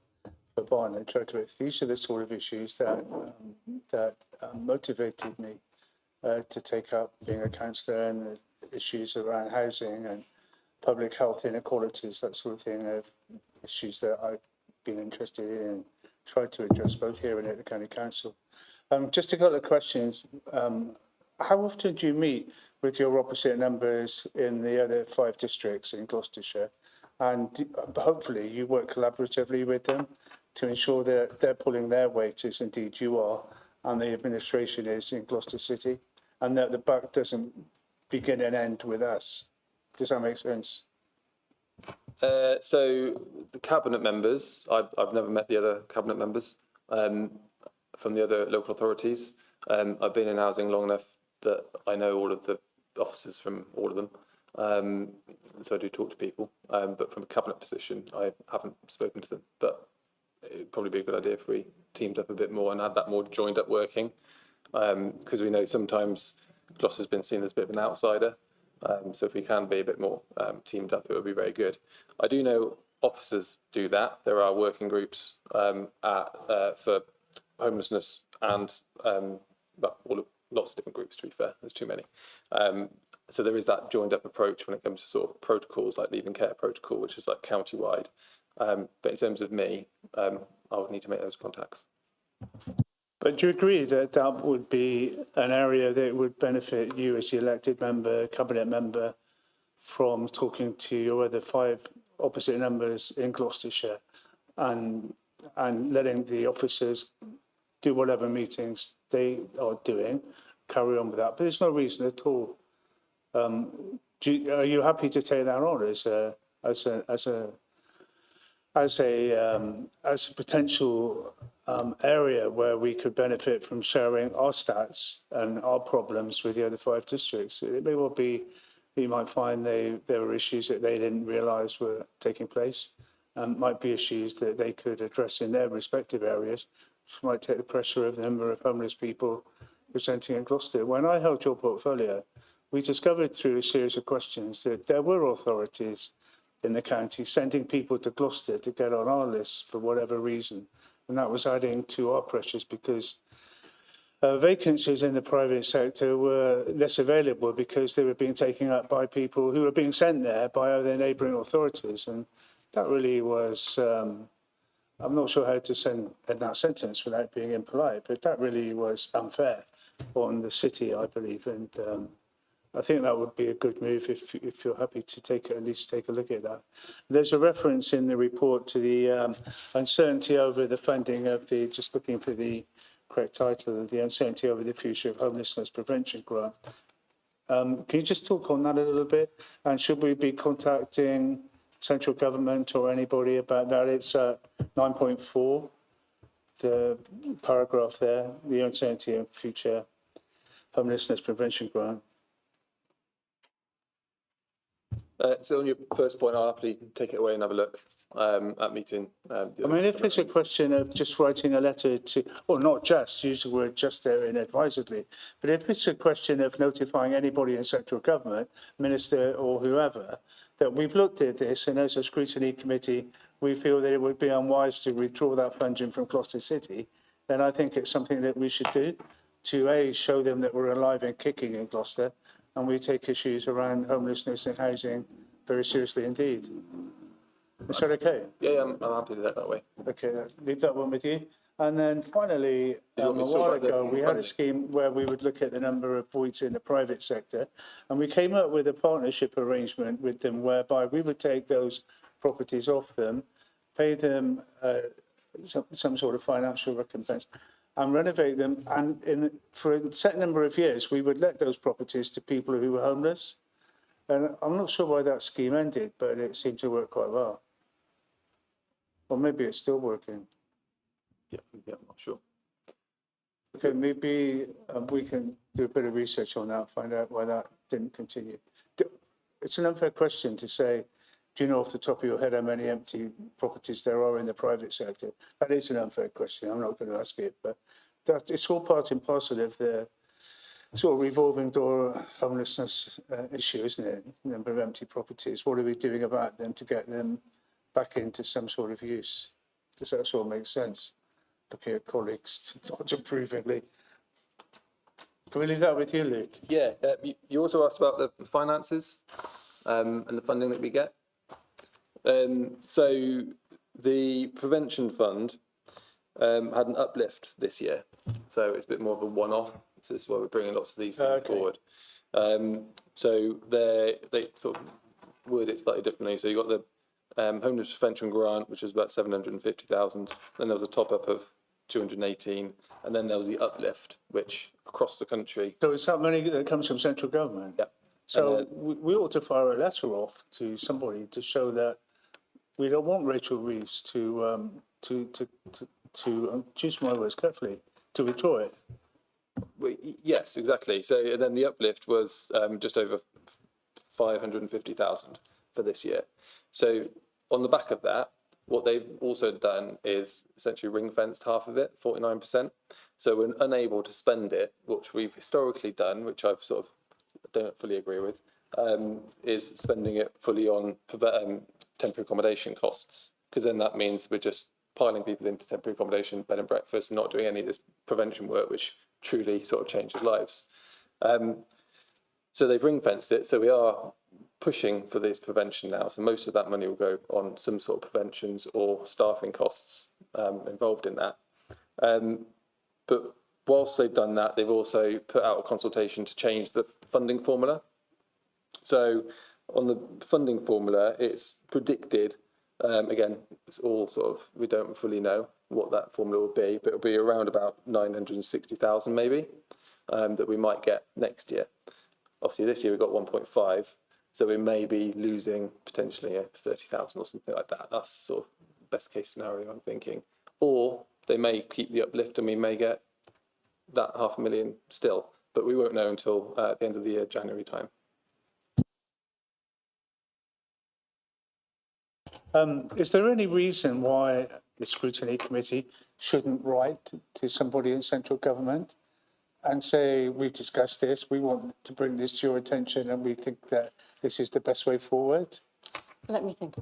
for Barnet, these are the sort of issues that motivated me to take up being a councillor, and the issues around housing and public health inequalities, that sort of thing, of issues that I've been interested in and tried to address both here and at the County Council. Just a couple of questions. How often do you meet with your opposite numbers in the other 5 districts in Gloucestershire? And hopefully you work collaboratively with them to ensure that they're pulling their weight, as indeed you are, and the administration is in Gloucester City, and that the buck doesn't begin and end with us. Does that make sense? So the cabinet members, I've never met the other cabinet members from the other local authorities. I've been in housing long enough that I know all of the officers from all of them. So I do talk to people, but from a cabinet position, I haven't spoken to them. But it'd probably be a good idea if we teamed up a bit more and had that more joined up working, because we know sometimes Gloucester's been seen as a bit of an outsider. So if we can be a bit more teamed up, it would be very good. I do know officers do that. There are working groups for homelessness and lots of different groups, to be fair. There's too many. So there is that joined up approach when it comes to sort of protocols like leaving care protocol, which is like county-wide. But in terms of me, I would need to make those contacts. But do you agree that that would be an area that would benefit you as the elected member, cabinet member, from talking to your other 5 opposite members in Gloucestershire and letting the officers do whatever meetings they are doing, carry on with that? But there's no reason at all. Are you happy to take that on as a potential area where we could benefit from sharing our stats and our problems with the other 5 districts? It may well be you might find there were issues that they didn't realise were taking place, might be issues that they could address in their respective areas, which might take the pressure of the number of homeless people presenting in Gloucester. When I held your portfolio, we discovered through a series of questions that there were authorities in the county sending people to Gloucester to get on our list for whatever reason. And that was adding to our pressures because vacancies in the private sector were less available because they were being taken up by people who were being sent there by other neighbouring authorities. And that really was, I'm not sure how to send that sentence without being impolite, but that really was unfair on the city, I believe. And I think that would be a good move if you're happy to at least take a look at that. There's a reference in the report to the uncertainty over the funding of just looking for the correct title, the uncertainty over the future of homelessness prevention grant. Can you just talk on that a little bit? And should we be contacting central government or anybody about that? It's 9.4, the paragraph there, the uncertainty of future homelessness prevention grant. So on your first point, I'll happily take it away and have a look at meeting. I mean, if it's a question of just writing a letter to, or not just, use the word just there inadvisedly, but if it's a question of notifying anybody in central government, minister or whoever, that we've looked at this and as a scrutiny committee, we feel that it would be unwise to withdraw that funding from Gloucester City, then I think it's something that we should do to show them that we're alive and kicking in Gloucester, and we take issues around homelessness and housing very seriously indeed. Is that okay? Yeah, I'm happy to do that way. Okay, leave that one with you. And then finally, a while ago, we had a scheme where we would look at the number of voids in the private sector, and we came up with a partnership arrangement with them whereby we would take those properties off them, pay them some sort of financial recompense, and renovate them. And for a set number of years, we would let those properties to people who were homeless. And I'm not sure why that scheme ended, but it seemed to work quite well. Or maybe it's still working. Yeah, I'm not sure. Okay, maybe we can do a bit of research on that, find out why that didn't continue. It's an unfair question to say, do you know off the top of your head how many empty properties there are in the private sector? That is an unfair question. I'm not going to ask it, but it's all part and parcel of the sort of revolving door homelessness issue, isn't it? The number of empty properties. What are we doing about them to get them back into some sort of use? Does that sort of make sense? Looking at colleagues, not approvingly. Can we leave that with you, Luke? Yeah, you also asked about the finances and the funding that we get. So the prevention fund had an uplift this year. So it's a bit more of a one-off. So this is why we're bringing lots of these things forward. So they sort of word it slightly differently. So you got the homeless prevention grant, which was about 750,000. Then there was a top-up of 218, and then there was the uplift, which across the country. So it's that money that comes from central government? Yeah. So we ought to fire a letter off to somebody to show that we don't want Rachel Reeves to choose my words carefully, to withdraw it. Yes, exactly. So and then the uplift was just over 550,000 for this year. So on the back of that, what they've also done is essentially ring fenced half of it, 49%. So we're unable to spend it, which we've historically done, which I've sort of don't fully agree with, is spending it fully on temporary accommodation costs, because then that means we're just piling people into temporary accommodation, bed and breakfast, not doing any of this prevention work, which truly sort of changes lives. So they've ring fenced it. So we are pushing for this prevention now. So most of that money will go on some sort of preventions or staffing costs involved in that. But whilst they've done that, they've also put out a consultation to change the funding formula. So on the funding formula, it's predicted, again, it's all sort of, we don't fully know what that formula will be, but it'll be around about 960,000 maybe, that we might get next year. Obviously this year we got 1.5, so we may be losing potentially 30,000 or something like that. That's sort of best case scenario, I'm thinking. Or they may keep the uplift and we may get that 500,000 still, but we won't know until the end of the year, January time. Is there any reason why the Scrutiny Committee shouldn't write to somebody in central government and say, we've discussed this, we want to bring this to your attention and we think that this is the best way forward? Let me think.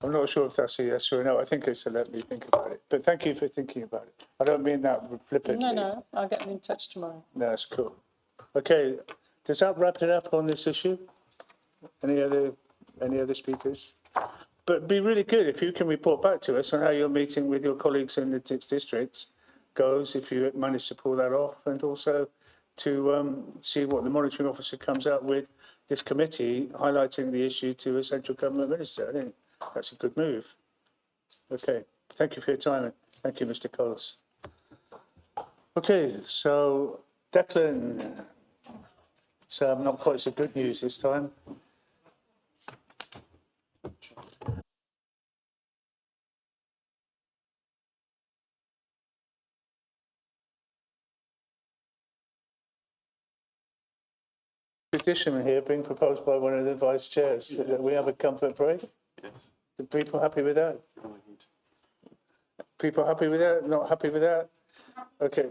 I'm not sure if that's a yes or a no. I think it's a let me think about it. But thank you for thinking about it. I don't mean that flippantly. No, I'll get them in touch tomorrow. No, that's cool. Okay, does that wrap it up on this issue? Any other speakers? But it'd be really good if you can report back to us on how your meeting with your colleagues in the districts goes, if you manage to pull that off, and also to see what the monitoring officer comes out with this committee highlighting the issue to a central government minister. I think that's a good move. Okay, thank you for your time, and thank you, Mr. Collis. Okay, so Declan, so not quite so good news this time. Tradition here being proposed by one of the vice chairs, that we have a comfort break. Yes. Are people happy with that? People happy with that? Not happy with that? Okay.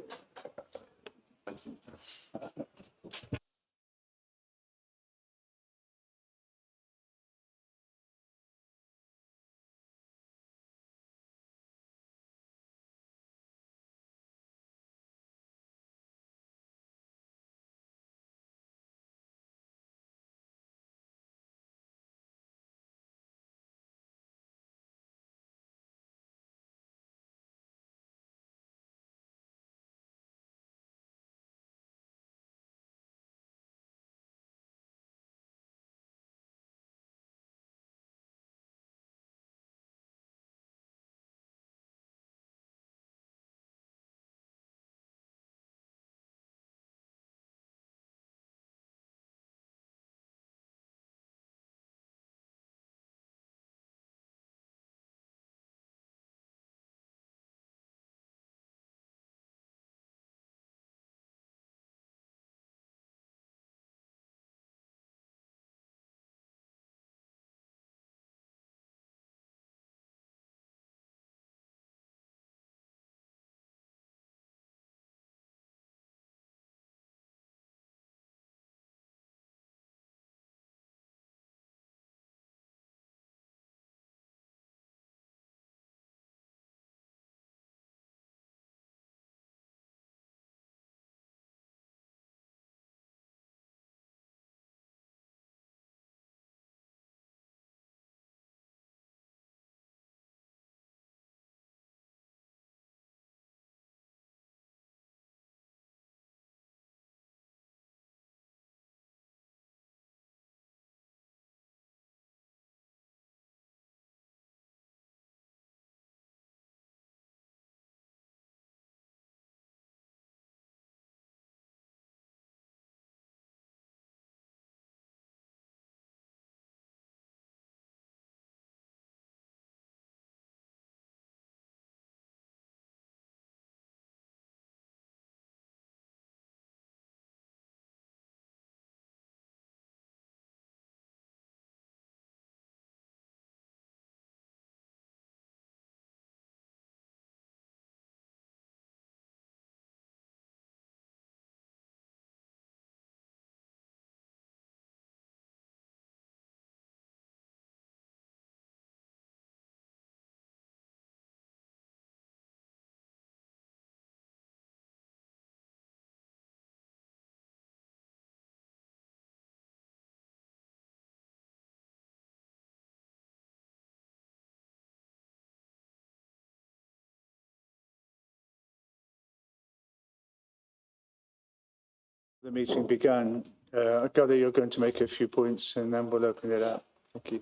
the meeting began. I gather you're going to make a few points and then we'll open it up. Thank you.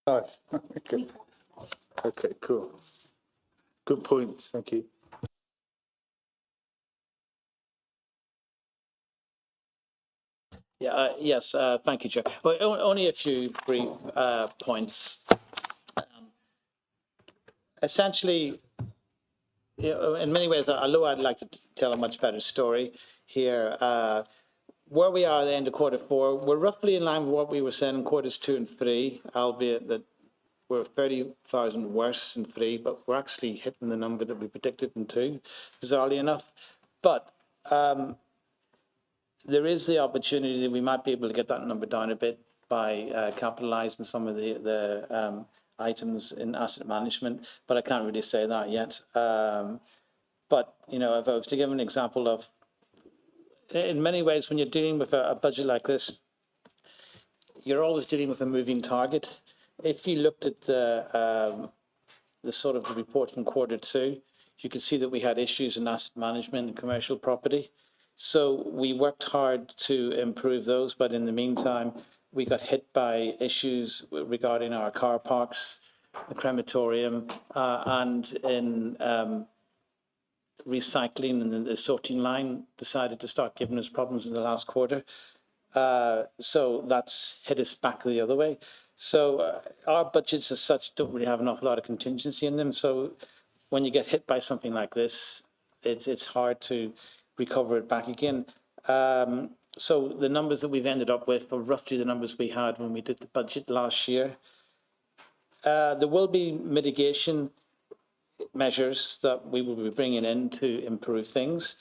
Oh, okay. Okay, cool. Good point. Thank you. Yes, thank you, Chair. Well, only a few brief points. Essentially, in many ways, although I'd like to tell a much better story here, where we are at the end of quarter four, we're roughly in line with what we were saying in quarters 2 and 3, albeit that we're 30,000 worse in 3, but we're actually hitting the number that we predicted in 2, bizarrely enough. But there is the opportunity that we might be able to get that number down a bit by capitalising some of the items in asset management, but I can't really say that yet. But, you know, if I was to give an example of, in many ways, when you're dealing with a budget like this, you're always dealing with a moving target. If you looked at the sort of the report from quarter 2, you could see that we had issues in asset management and commercial property. So we worked hard to improve those, but in the meantime, we got hit by issues regarding our car parks, the crematorium, and in recycling, and the sorting line decided to start giving us problems in the last quarter. So that's hit us back the other way. So our budgets as such don't really have an awful lot of contingency in them. So when you get hit by something like this, it's hard to recover it back again. So the numbers that we've ended up with are roughly the numbers we had when we did the budget last year. There will be mitigation measures that we will be bringing in to improve things.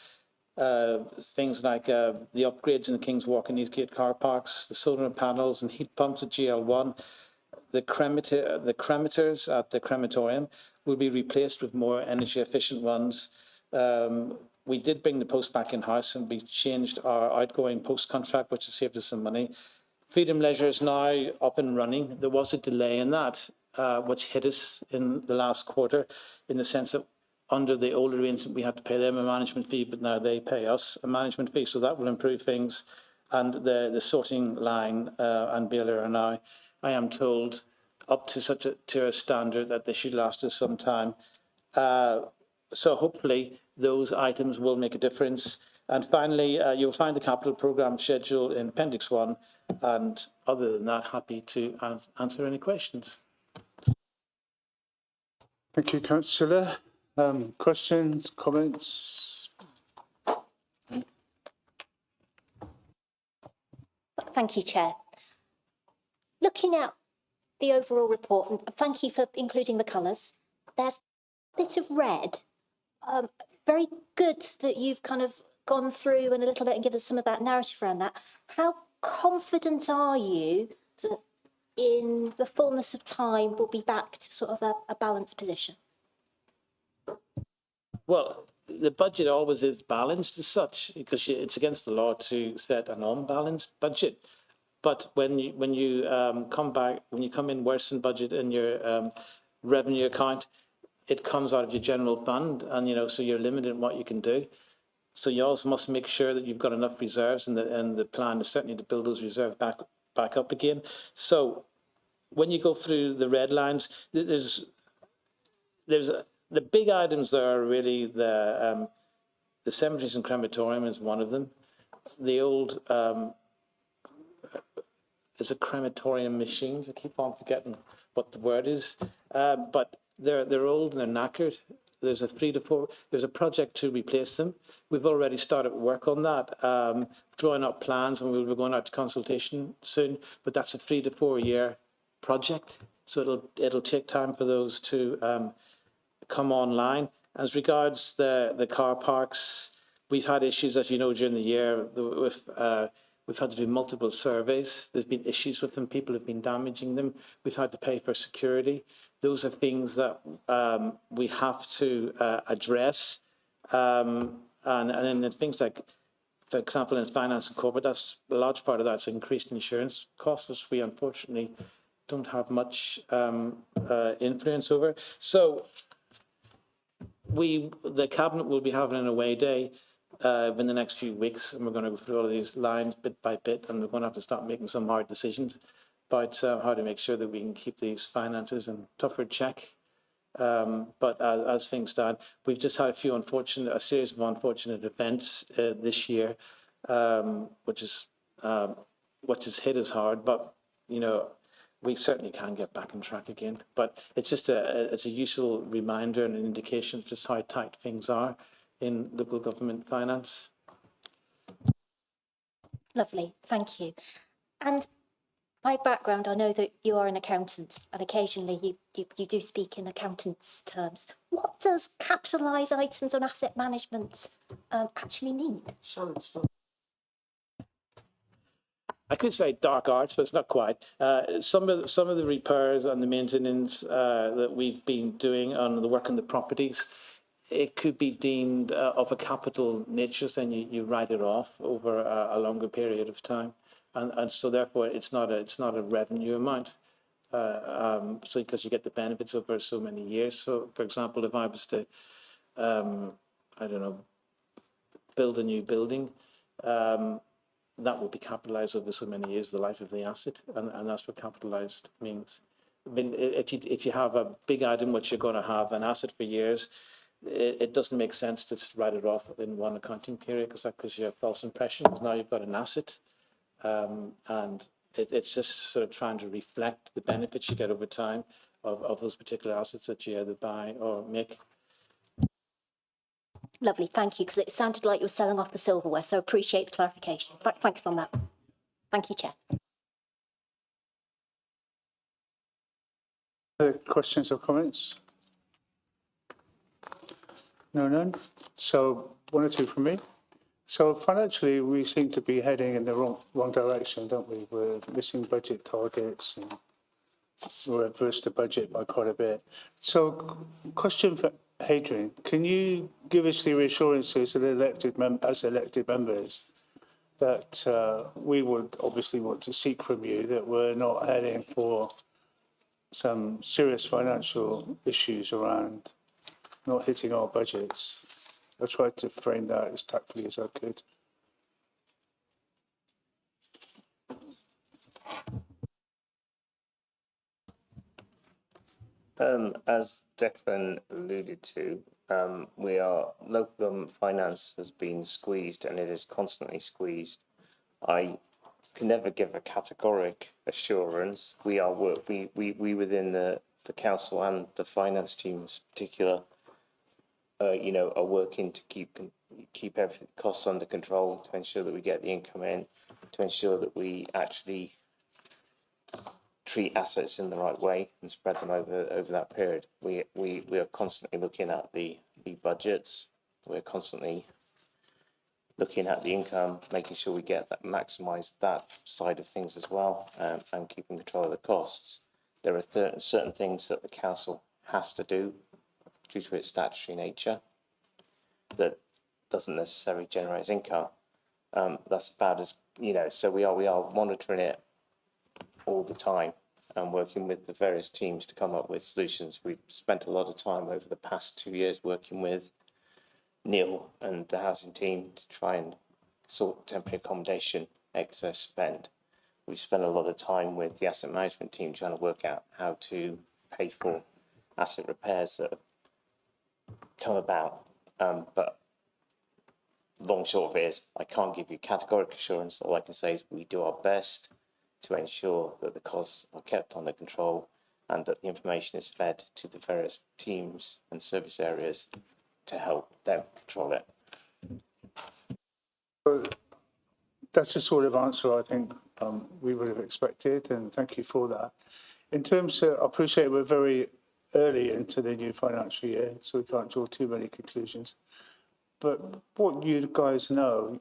Things like the upgrades in the King's Walk and Eastgate car parks, the solar panels and heat pumps at GL1, the cremators at the crematorium will be replaced with more energy efficient ones. We did bring the post back in-house and we changed our outgoing post contract, which has saved us some money. Freedom Leisure is now up and running. There was a delay in that, which hit us in the last quarter, in the sense that under the old arrangement, we had to pay them a management fee, but now they pay us a management fee. So that will improve things. And the sorting line and baler are now, I am told, up to a standard that they should last us some time. So hopefully those items will make a difference. And finally, you'll find the capital programme schedule in Appendix 1. And other than that, happy to answer any questions. Thank you, Councillor. Questions, comments? Thank you, Chair. Looking at the overall report, and thank you for including the colours, there's a bit of red. Very good that you've kind of gone through and a little bit and given us some of that narrative around that. How confident are you that in the fullness of time we'll be back to sort of a balanced position? Well, the budget always is balanced as such, because it's against the law to set an unbalanced budget. But when you come in worse than budget in your revenue account, it comes out of your general fund, and you know, so you're limited in what you can do. So you also must make sure that you've got enough reserves, and the plan is certainly to build those reserves back up again. So when you go through the red lines, there's the big items there are really the cemeteries and crematorium is one of them. The old is a crematorium machines. I keep on forgetting what the word is, but they're old and they're knackered. There's a 3 to 4. There's a project to replace them. We've already started work on that, drawing up plans, and we'll be going out to consultation soon. But that's a 3 to 4 year project, so it'll take time for those to come online. As regards the car parks, we've had issues, as you know, during the year with. We've had to do multiple surveys. There's been issues with them. People have been damaging them. We've had to pay for security. Those are things that we have to address. And then things like, for example, in finance and corporate, that's a large part of that's increased insurance costs, which we unfortunately don't have much influence over. So the cabinet will be having an away day in the next few weeks, and we're going to go through all of these lines bit by bit, and we're going to have to start making some hard decisions about how to make sure that we can keep these finances in tougher check. But as things stand, we've just had a series of unfortunate events this year, which has hit us hard. But you know, we certainly can get back on track again. But it's just it's a useful reminder and an indication of just how tight things are in local government finance. Lovely, thank you. And by background, I know that you are an accountant, and occasionally you do speak in accountants' terms. What does capitalised items on asset management actually mean? I could say dark arts, but it's not quite. Some of the repairs and the maintenance that we've been doing on the work on the properties, it could be deemed of a capital nature, then you write it off over a longer period of time, and so therefore it's not a revenue amount. So because you get the benefits over so many years. So, for example, if I was to, I don't know, build a new building, that will be capitalised over so many years, the life of the asset, and that's what capitalised means. I mean, if you have a big item which you're going to have an asset for years, it doesn't make sense to just write it off in one accounting period, because that gives you a false impression. Because now you've got an asset, and it's just sort of trying to reflect the benefits you get over time of those particular assets that you either buy or make. Lovely, thank you, because it sounded like you were selling off the silverware, so appreciate the clarification. Thanks on that. Thank you, Chair. Other questions or comments? No, none. So one or two from me. So financially, we seem to be heading in the wrong direction, don't we? We're missing budget targets, and we're adverse to budget by quite a bit. So, question for Hadrian: can you give us the reassurances that as elected members that we would obviously want to seek from you that we're not heading for some serious financial issues around not hitting our budgets? I tried to frame that as tactfully as I could. As Declan alluded to, local government finance has been squeezed, and it is constantly squeezed. I can never give a categoric assurance. We within the council and the finance teams in particular, are working to keep everything costs under control, to ensure that we get the income in, to ensure that we actually treat assets in the right way and spread them over that period. We are constantly looking at the budgets. We're constantly looking at the income, making sure we get that, maximise that side of things as well, and keeping control of the costs. There are certain things that the council has to do due to its statutory nature that doesn't necessarily generate income. That's about as, so we are monitoring it all the time and working with the various teams to come up with solutions. We've spent a lot of time over the past 2 years working with Neil and the housing team to try and sort temporary accommodation excess spend. We've spent a lot of time with the asset management team trying to work out how to pay for asset repairs that have come about. But long short of it is, I can't give you categorical assurance. All I can say is we do our best to ensure that the costs are kept under control and that the information is fed to the various teams and service areas to help them control it. That's the sort of answer I think we would have expected, and thank you for that. In terms of, I appreciate we're very early into the new financial year, so we can't draw too many conclusions. But what you guys know,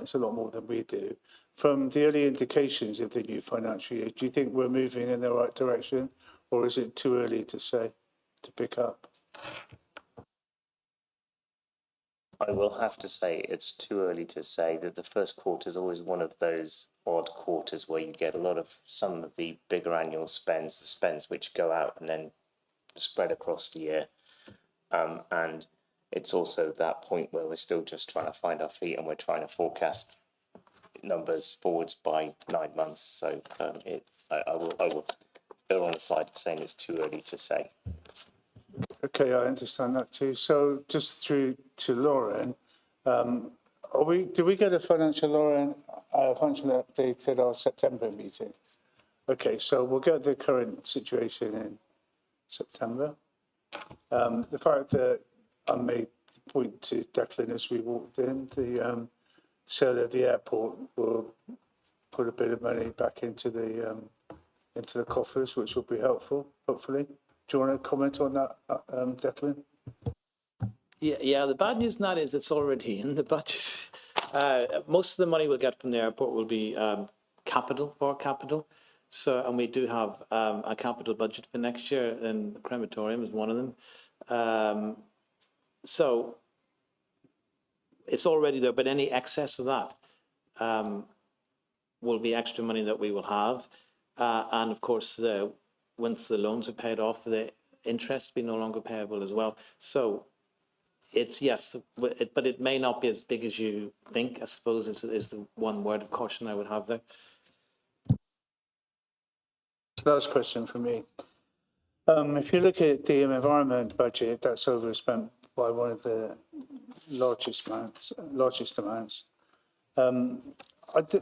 it's a lot more than we do. From the early indications of the new financial year, do you think we're moving in the right direction, or is it too early to say, to pick up? I will have to say it's too early to say that the first quarter is always one of those odd quarters where you get a lot of some of the bigger annual spends, the spends which go out and then spread across the year. And it's also that point where we're still just trying to find our feet and we're trying to forecast numbers forwards by 9 months. So I will err on the side of saying it's too early to say. Okay, I understand that too. So just through to Lauren, do we get a financial update at our September meeting? Okay, so we'll get the current situation in September. The fact that I made the point to Declan as we walked in, the sale of the airport will put a bit of money back into the coffers, which will be helpful, hopefully. Do you want to comment on that, Declan? Yeah, the bad news in that is it's already in the budget. Most of the money we'll get from the airport will be capital. So, and we do have a capital budget for next year, and the crematorium is one of them. So it's already there, but any excess of that will be extra money that we will have. And of course, once the loans are paid off, the interest will be no longer payable as well. So it's, yes, but it may not be as big as you think, I suppose, is the one word of caution I would have there. Last question from me. If you look at the environment budget, that's overspent by one of the largest amounts. I'm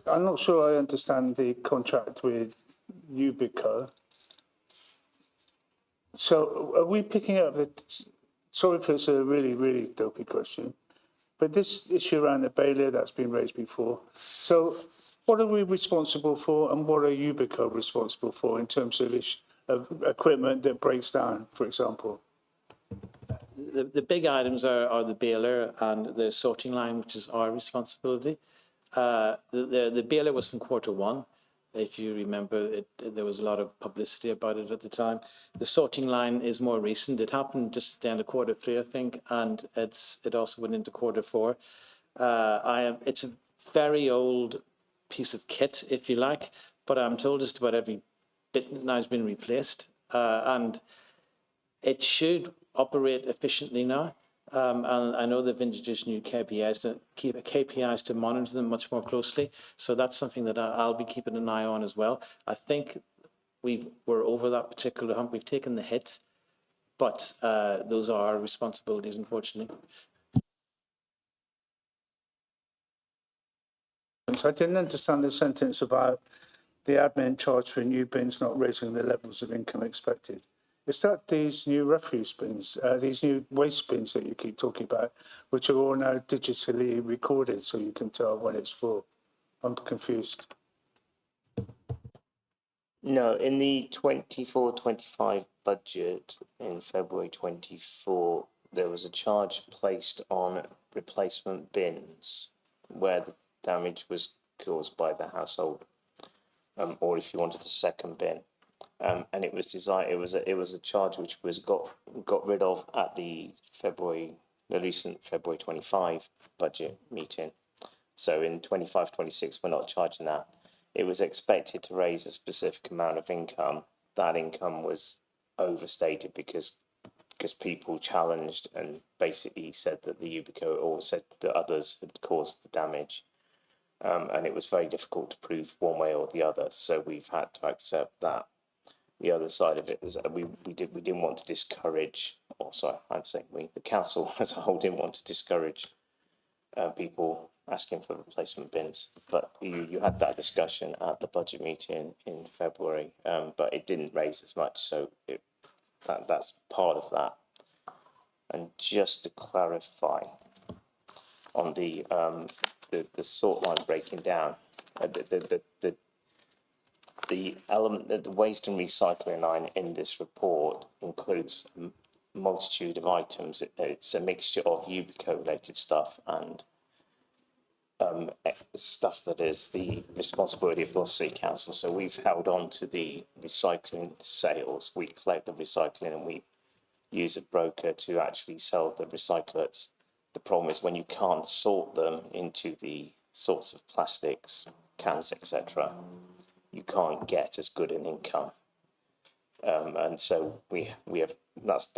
not sure I understand the contract with Ubico. So are we picking up sorry if it's a really, really dopey question, but this issue around the bailier that's been raised before. So what are we responsible for and what are Ubico responsible for in terms of equipment that breaks down, for example? The big items are the baler and the sorting line, which is our responsibility. The baler was from Q1. If you remember, there was a lot of publicity about it at the time. The sorting line is more recent. It happened just at the end of Q3, I think, and it also went into Q4. It's a very old piece of kit, if you like, but I'm told just about every bit now has been replaced, and it should operate efficiently now. And I know they've introduced new KPIs to monitor them much more closely. So that's something that I'll be keeping an eye on as well. I think we're over that particular hump. We've taken the hit, but those are our responsibilities, unfortunately. I didn't understand the sentence about the admin charge for new bins not raising the levels of income expected. Is that these new refuse bins, these new waste bins that you keep talking about, which are all now digitally recorded so you can tell when it's full? I'm confused. No, in the 24-25 budget in February 24, there was a charge placed on replacement bins where the damage was caused by the household, or if you wanted a second bin. And it was designed. It was a charge which was got rid of at the recent February 25 budget meeting. So in 25-26, we're not charging that. It was expected to raise a specific amount of income. That income was overstated because people challenged and basically said that the Ubico or said that others had caused the damage. And it was very difficult to prove one way or the other. So we've had to accept that. The other side of it is we didn't want to discourage, the council as a whole didn't want to discourage people asking for replacement bins. But you had that discussion at the budget meeting in February, but it didn't raise as much, so that's part of that. And just to clarify on the sort line breaking down, the element that the waste and recycling line in this report includes a multitude of items. It's a mixture of Ubico related stuff and stuff that is the responsibility of Gloucester City Council. So we've held on to the recycling sales. We collect the recycling and we use a broker to actually sell the recyclates. The problem is when you can't sort them into the sorts of plastics, cans, etc., you can't get as good an income. And so we have that's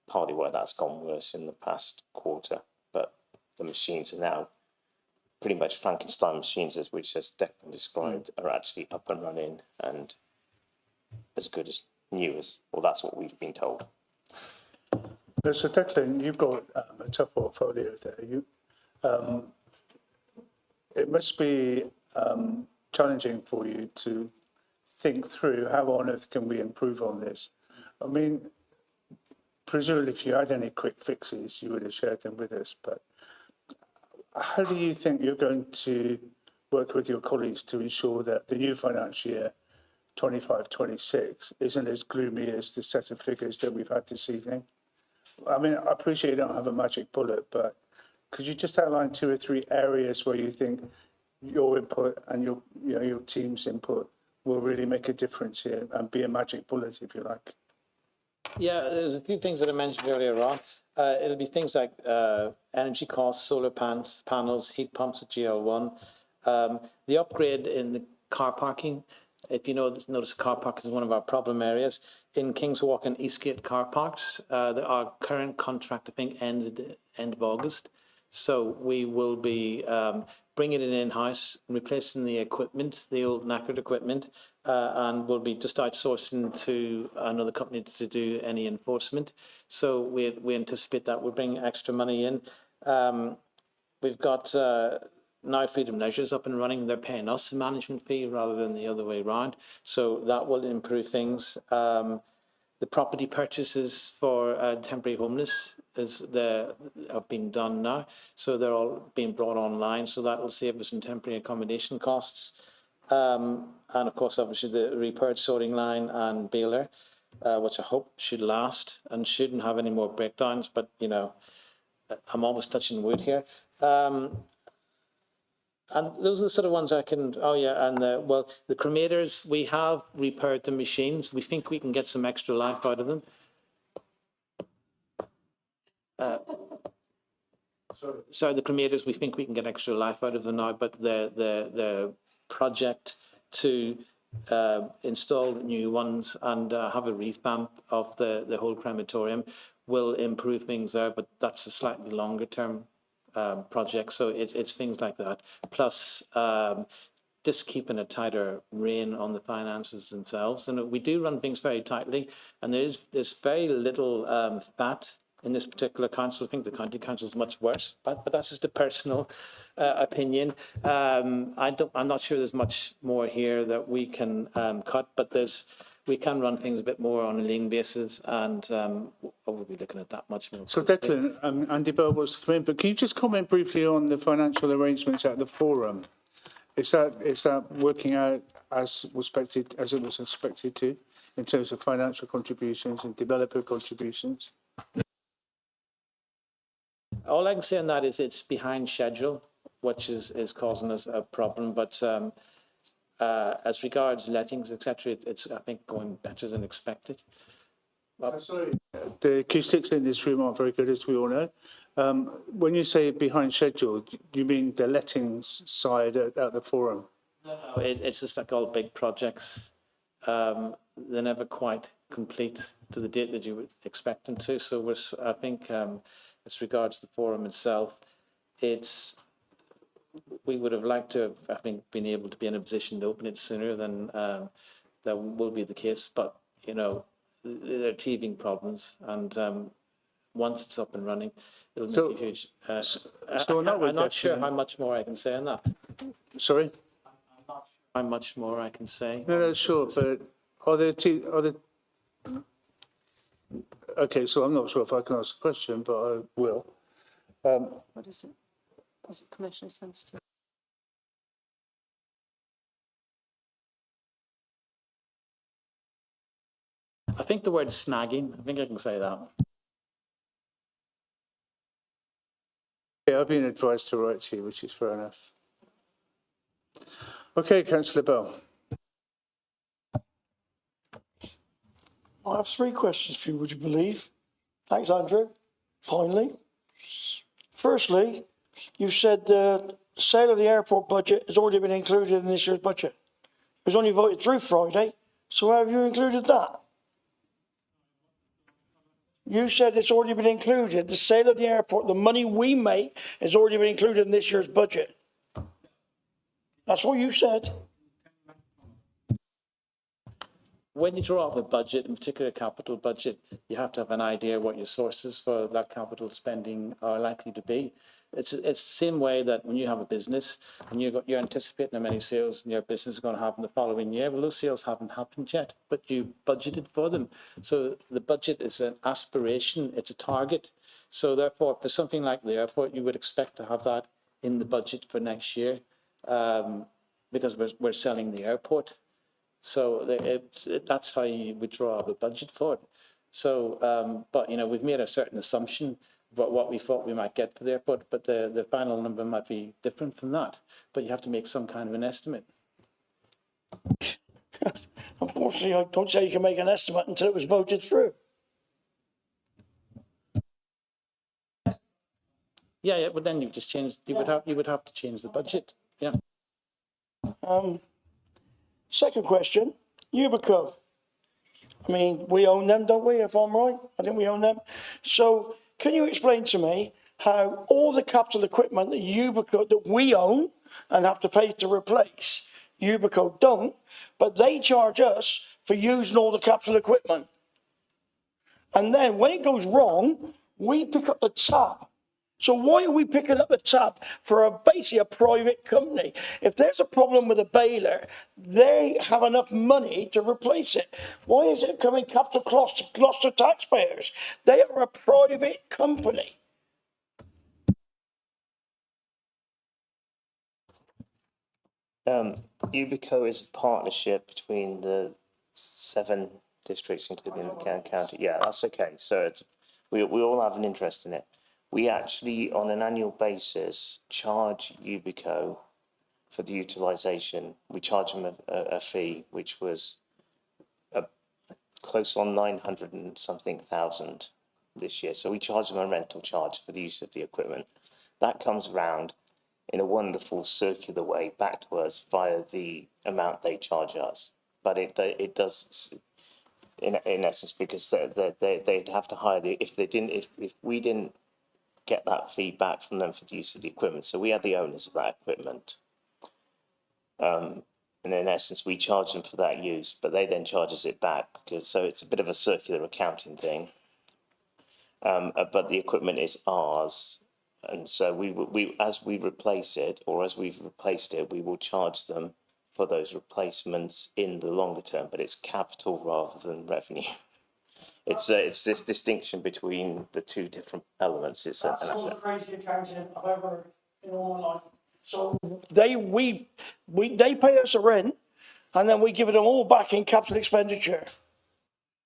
partly why that's gone worse in the past quarter. But the machines are now pretty much Frankenstein machines, as which as Declan described, are actually up and running and as good as new as, well, that's what we've been told. So Declan, you've got a tough portfolio there. It must be challenging for you to think through how on earth can we improve on this. I mean, presumably if you had any quick fixes, you would have shared them with us, but how do you think you're going to work with your colleagues to ensure that the new financial year 25-26 isn't as gloomy as the set of figures that we've had this evening? I mean, I appreciate you don't have a magic bullet, but could you just outline 2 or 3 areas where you think your input and your team's input will really make a difference here and be a magic bullet, if you like? Yeah, there's a few things that I mentioned earlier on. It'll be things like energy costs, solar panels, heat pumps at GL1, the upgrade in the car parking. If you notice car park is one of our problem areas. In King's Walk and Eastgate car parks, our current contract, I think, ends at the end of August. So we will be bringing it in-house, replacing the equipment, the old knackered equipment, and we'll be just outsourcing to another company to do any enforcement. So we anticipate that will bring extra money in. We've got now Freedom Leisure's up and running. They're paying us a management fee rather than the other way around. So that will improve things. The property purchases for temporary homeless have been done now. So they're all being brought online. So that will save us in temporary accommodation costs. And of course, obviously the repaired sorting line and baler, which I hope should last and shouldn't have any more breakdowns. But, I'm always touching wood here. And those are the sort of ones I can, the cremators, we have repaired the machines. We think we can get some extra life out of them. Sorry, the cremators, we think we can get extra life out of them now, but the project to install new ones and have a revamp of the whole crematorium will improve things there, but that's a slightly longer term project. So it's things like that. Plus, just keeping a tighter rein on the finances themselves. And we do run things very tightly, and there's very little fat in this particular council. I think the county council is much worse, but that's just a personal opinion. I'm not sure there's much more here that we can cut, but we can run things a bit more on a lean basis, and we'll be looking at that much more. So Declan, Andy Bell wants to come in, but can you just comment briefly on the financial arrangements at the forum? Is that working out as it was expected to, in terms of financial contributions and developer contributions? All I can say on that is it's behind schedule, which is causing us a problem. But as regards lettings, etc., it's, I think, going better than expected. Sorry, the acoustics in this room aren't very good, as we all know. When you say behind schedule, do you mean the lettings side at the forum? No, it's just like all big projects. They're never quite complete to the date that you would expect them to. So I think as regards the forum itself, we would have liked to have, I think, been able to be in a position to open it sooner than that will be the case. But, there are teething problems, and once it's up and running, it'll make a huge... I'm not sure how much more I can say on that. Sorry? I'm not sure how much more I can say. No, sure, but are there okay, so I'm not sure if I can ask a question, but I will. What is it? Is it commercially sensitive? I think the word snagging, I think I can say that. Yeah, I've been advised to write to you, which is fair enough. Okay, Councillor Bell. I have 3 questions for you, would you believe? Thanks, Andrew. Finally. Firstly, you said the sale of the airport budget has already been included in this year's budget. It was only voted through Friday, so how have you included that? You said it's already been included. The sale of the airport, the money we make, has already been included in this year's budget. That's what you said. When you draw up a budget, in particular a capital budget, you have to have an idea what your sources for that capital spending are likely to be. It's the same way that when you have a business and you're anticipating how many sales your business is going to have in the following year, well, those sales haven't happened yet, but you budgeted for them. So the budget is an aspiration, it's a target. So therefore, for something like the airport, you would expect to have that in the budget for next year, because we're selling the airport. So that's how you would draw up a budget for it. So, but, you know, we've made a certain assumption about what we thought we might get for the airport, but the final number might be different from that. But you have to make some kind of an estimate. Unfortunately, I don't say you can make an estimate until it was voted through. Yeah, but then you've just changed. You would have to change the budget. Yeah. Second question, Ubico. I mean, we own them, don't we, if I'm right? I think we own them. So can you explain to me how all the capital equipment that Ubico, that we own and have to pay to replace, Ubico don't, but they charge us for using all the capital equipment. And then when it goes wrong, we pick up the tab. So why are we picking up the tab for basically a private company? If there's a problem with a baler, they have enough money to replace it. Why is it coming capital cost to Gloucester taxpayers? They are a private company. Ubico is a partnership between the 7 districts, including the county. Yeah, that's okay. So we all have an interest in it. We actually, on an annual basis, charge Ubico for the utilisation. We charge them a fee, which was close on 900 and something thousand this year. So we charge them a rental charge for the use of the equipment. That comes round in a wonderful circular way back to us via the amount they charge us. But it does, in essence, because they'd have to hire if we didn't get that feedback from them for the use of the equipment. So we are the owners of that equipment. And in essence, we charge them for that use, but they then charge us it back so it's a bit of a circular accounting thing. But the equipment is ours. And so we as we replace it, or as we've replaced it, we will charge them for those replacements in the longer term, but it's capital rather than revenue. It's this distinction between the two different elements. It's That's all the crazy accounting I've ever heard in all my life. So they pay us a rent, and then we give it all back in capital expenditure.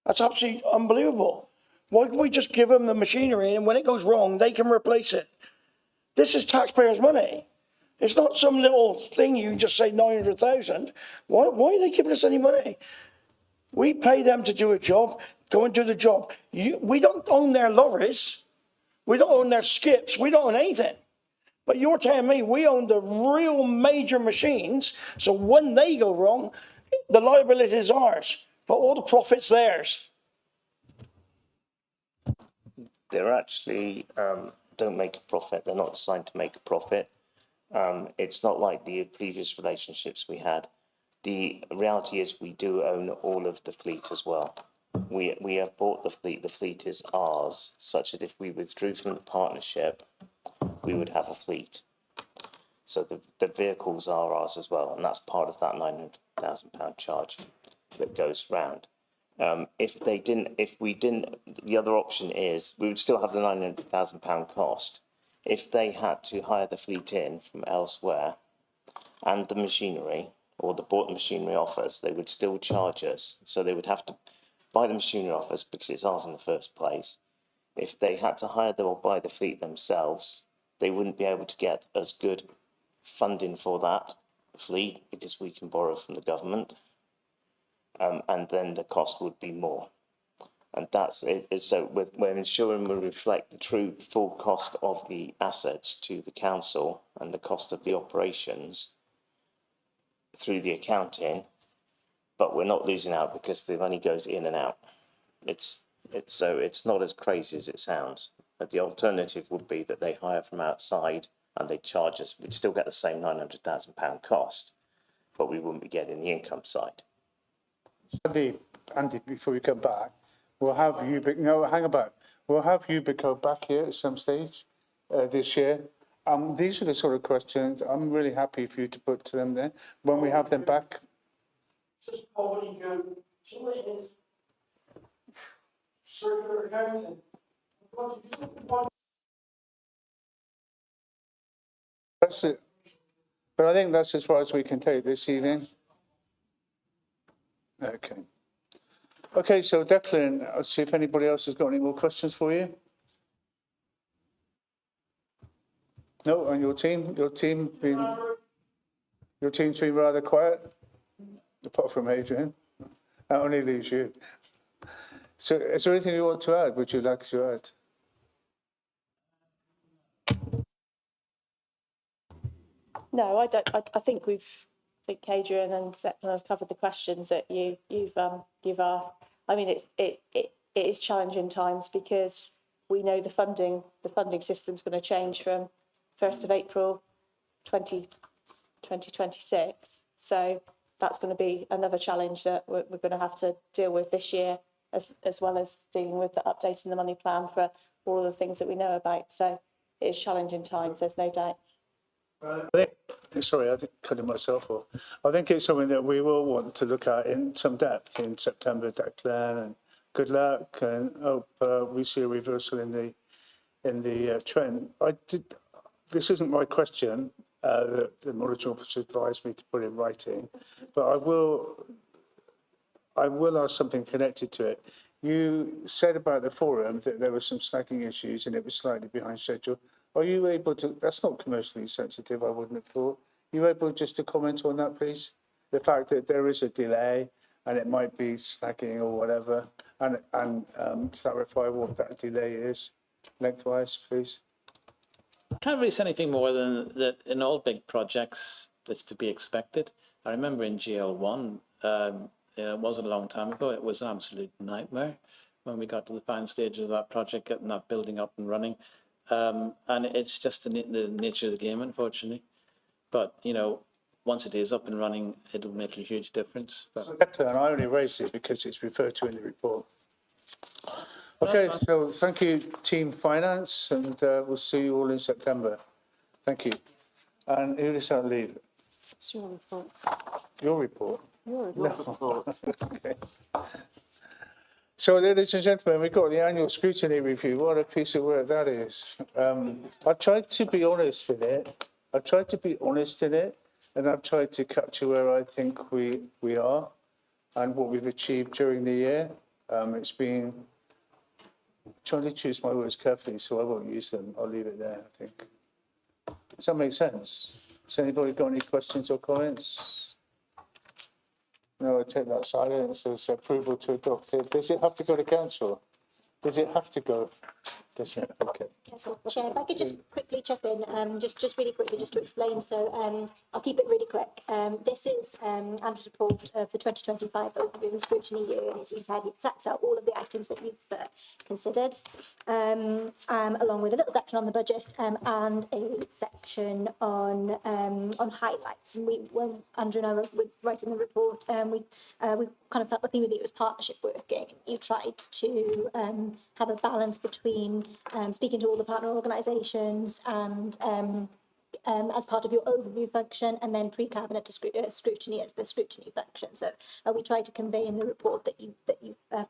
That's absolutely unbelievable. Why can't we just give them the machinery, and when it goes wrong, they can replace it? This is taxpayers' money. It's not some little thing you can just say 900,000. Why are they giving us any money? We pay them to do a job, go and do the job. We don't own their lorries. We don't own their skips. We don't own anything. But you're telling me we own the real major machines, so when they go wrong, the liability is ours, but all the profit's theirs. They're actually don't make a profit. They're not designed to make a profit. It's not like the previous relationships we had. The reality is we do own all of the fleet as well. We have bought the fleet. The fleet is ours, such that if we withdrew from the partnership, we would have a fleet. So the vehicles are ours as well, and that's part of that £900,000 charge that goes round. If we didn't, the other option is we would still have the £900,000 cost. If they had to hire the fleet in from elsewhere and the machinery, or they bought the machinery off us, they would still charge us. So they would have to buy the machinery off us because it's ours in the first place. If they had to hire them or buy the fleet themselves, they wouldn't be able to get as good funding for that fleet because we can borrow from the government. And then the cost would be more. And that's it. So we're ensuring we reflect the true full cost of the assets to the council and the cost of the operations through the accounting, but we're not losing out because the money goes in and out. So it's not as crazy as it sounds. But the alternative would be that they hire from outside and they charge us. We'd still get the same £900,000 cost, but we wouldn't be getting the income side. Andy, before we come back, we'll have no, hang about. We'll have Ubico back here at some stage this year. These are the sort of questions I'm really happy for you to put to them then when we have them back. Circular accounting. That's it. But I think that's as far as we can take this evening. Okay. Okay, so Declan, I'll see if anybody else has got any more questions for you. No, and your team's been rather quiet, apart from Adrian. That only leaves you. So is there anything you want to add? Would you like to add? No, I don't. I think I think Adrian and Declan have covered the questions that you've asked. I mean, it is challenging times because we know the funding system's going to change from 1st of April 2026. So that's going to be another challenge that we're going to have to deal with this year, as well as dealing with the updating the money plan for all of the things that we know about. So it is challenging times, there's no doubt. I think cutting myself off. I think it's something that we will want to look at in some depth in September, Declan, and good luck, and hope we see a reversal in the trend. This isn't my question. The monitoring officer advised me to put in writing, but I will ask something connected to it. You said about the forum that there were some snagging issues and it was slightly behind schedule. Are you able to, that's not commercially sensitive, I wouldn't have thought. Are you able just to comment on that, please? The fact that there is a delay and it might be snagging or whatever, and clarify what that delay is lengthwise, please. Can't really say anything more than that in all big projects that's to be expected. I remember in GL1, it wasn't a long time ago, it was an absolute nightmare when we got to the final stage of that project, getting that building up and running. And it's just the nature of the game, unfortunately. But, you know, once it is up and running, it'll make a huge difference. But And I only raised it because it's referred to in the report. Okay, so thank you, Team Finance, and we'll see you all in September. Thank you. And who does that leave? It's your report. Your report? Your report. Okay. So, ladies and gentlemen, we've got the annual scrutiny review. What a piece of work that is. I tried to be honest in it. And I've tried to capture where I think we are and what we've achieved during the year. It's been trying to choose my words carefully, so I won't use them. I'll leave it there, I think. Does that make sense? Has anybody got any questions or comments? No, I take that silence as approval to adopt it. Does it have to go to council? Does it have to go? Does it? Okay. So, Chair, if I could just quickly chip in, just really quickly, just to explain. So I'll keep it really quick. This is Andrew's report for 2025 overview and scrutiny year. And as he said, it sets out all of the items that you've considered, along with a little section on the budget and a section on highlights. And when Andrew and I were writing the report, we kind of felt the theme of the year was partnership working. You tried to have a balance between speaking to all the partner organisations and as part of your overview function, and then pre-cabinet scrutiny as the scrutiny function. So we tried to convey in the report that you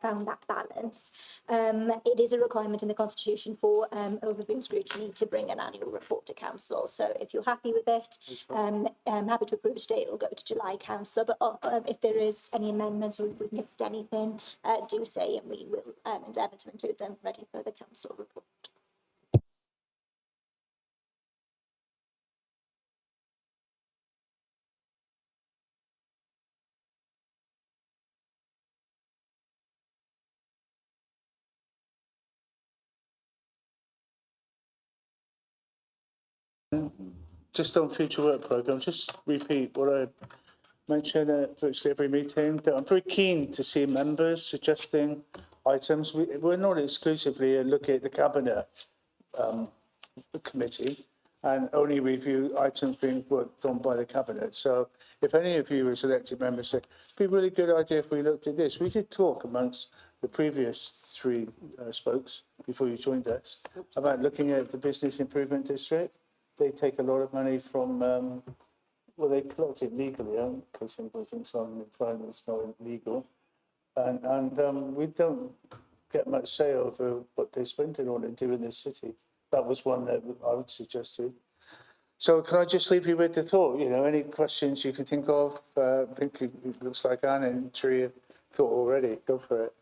found that balance. It is a requirement in the Constitution for overview and scrutiny to bring an annual report to council. So if you're happy with it, I'm happy to approve it today. It will go to July council. But if there is any amendments or if we've missed anything, do say, and we will endeavour to include them ready for the council report. Just on future work programme, just repeat what I mention at virtually every meeting, that I'm very keen to see members suggesting items. We're not exclusively looking at the cabinet committee and only review items being worked on by the cabinet. So if any of you as elected members say, it'd be a really good idea if we looked at this. We did talk amongst the previous three spokes before you joined us about looking at the business improvement district. They take a lot of money from, well, they collect it legally, in case anybody thinks I'm implying it's not illegal. And we don't get much say over what they spend it on and do in this city. That was one that I would suggest to. So can I just leave you with the thought, any questions you can think of? I think it looks like Anne and Tree have thought already. Go for it.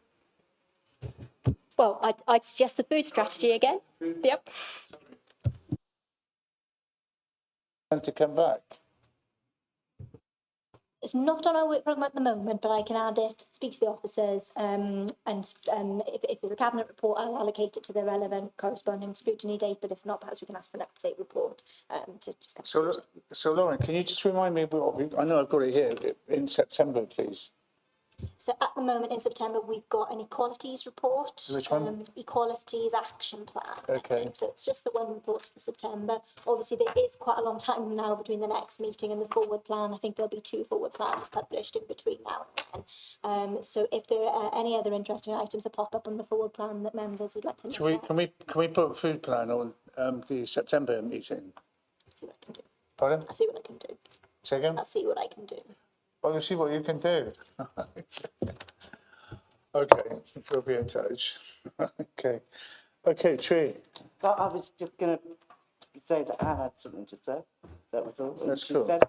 Well, I'd suggest the food strategy again. Yep. And to come back. It's not on our work programme at the moment, but I can add it, speak to the officers, and if there's a cabinet report, I'll allocate it to the relevant corresponding scrutiny date, but if not, perhaps we can ask for an up-to-date report to discuss. So Lauren, can you just remind me, I know I've got it here, in September, please. So at the moment in September, we've got an equalities report. Which one? Equalities action plan. Okay. So it's just the one report for September. Obviously, there is quite a long time now between the next meeting and the forward plan. I think there'll be 2 forward plans published in between now and then. So if there are any other interesting items that pop up on the forward plan that members would like to know about. Can we put a food plan on the September meeting? I'll see what I can do. Pardon? I'll see what I can do. Say again? I'll see what I can do. Well, you'll see what you can do. Okay, we'll be in touch. Okay, Tree. I was just going to say that I had something to say. That was all. That's She's cool. better.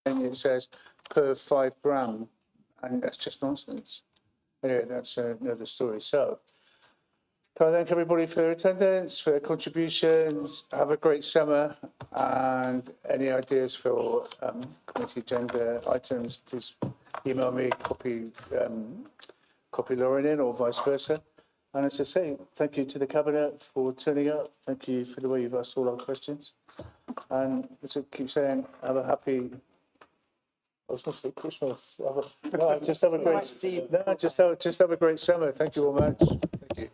And it says per 5 gram, and that's just nonsense. Anyway, that's another story. So, can I thank everybody for their attendance, for their contributions. Have a great summer, and any ideas for committee agenda items, please email me, copy Lauren in, or vice versa. And as I say, thank you to the Cabinet for turning up. Thank you for the way you've asked all our questions. And as I keep saying, have a happy, I was going to say Christmas. Just have a great summer. Thank you all much. Thank you.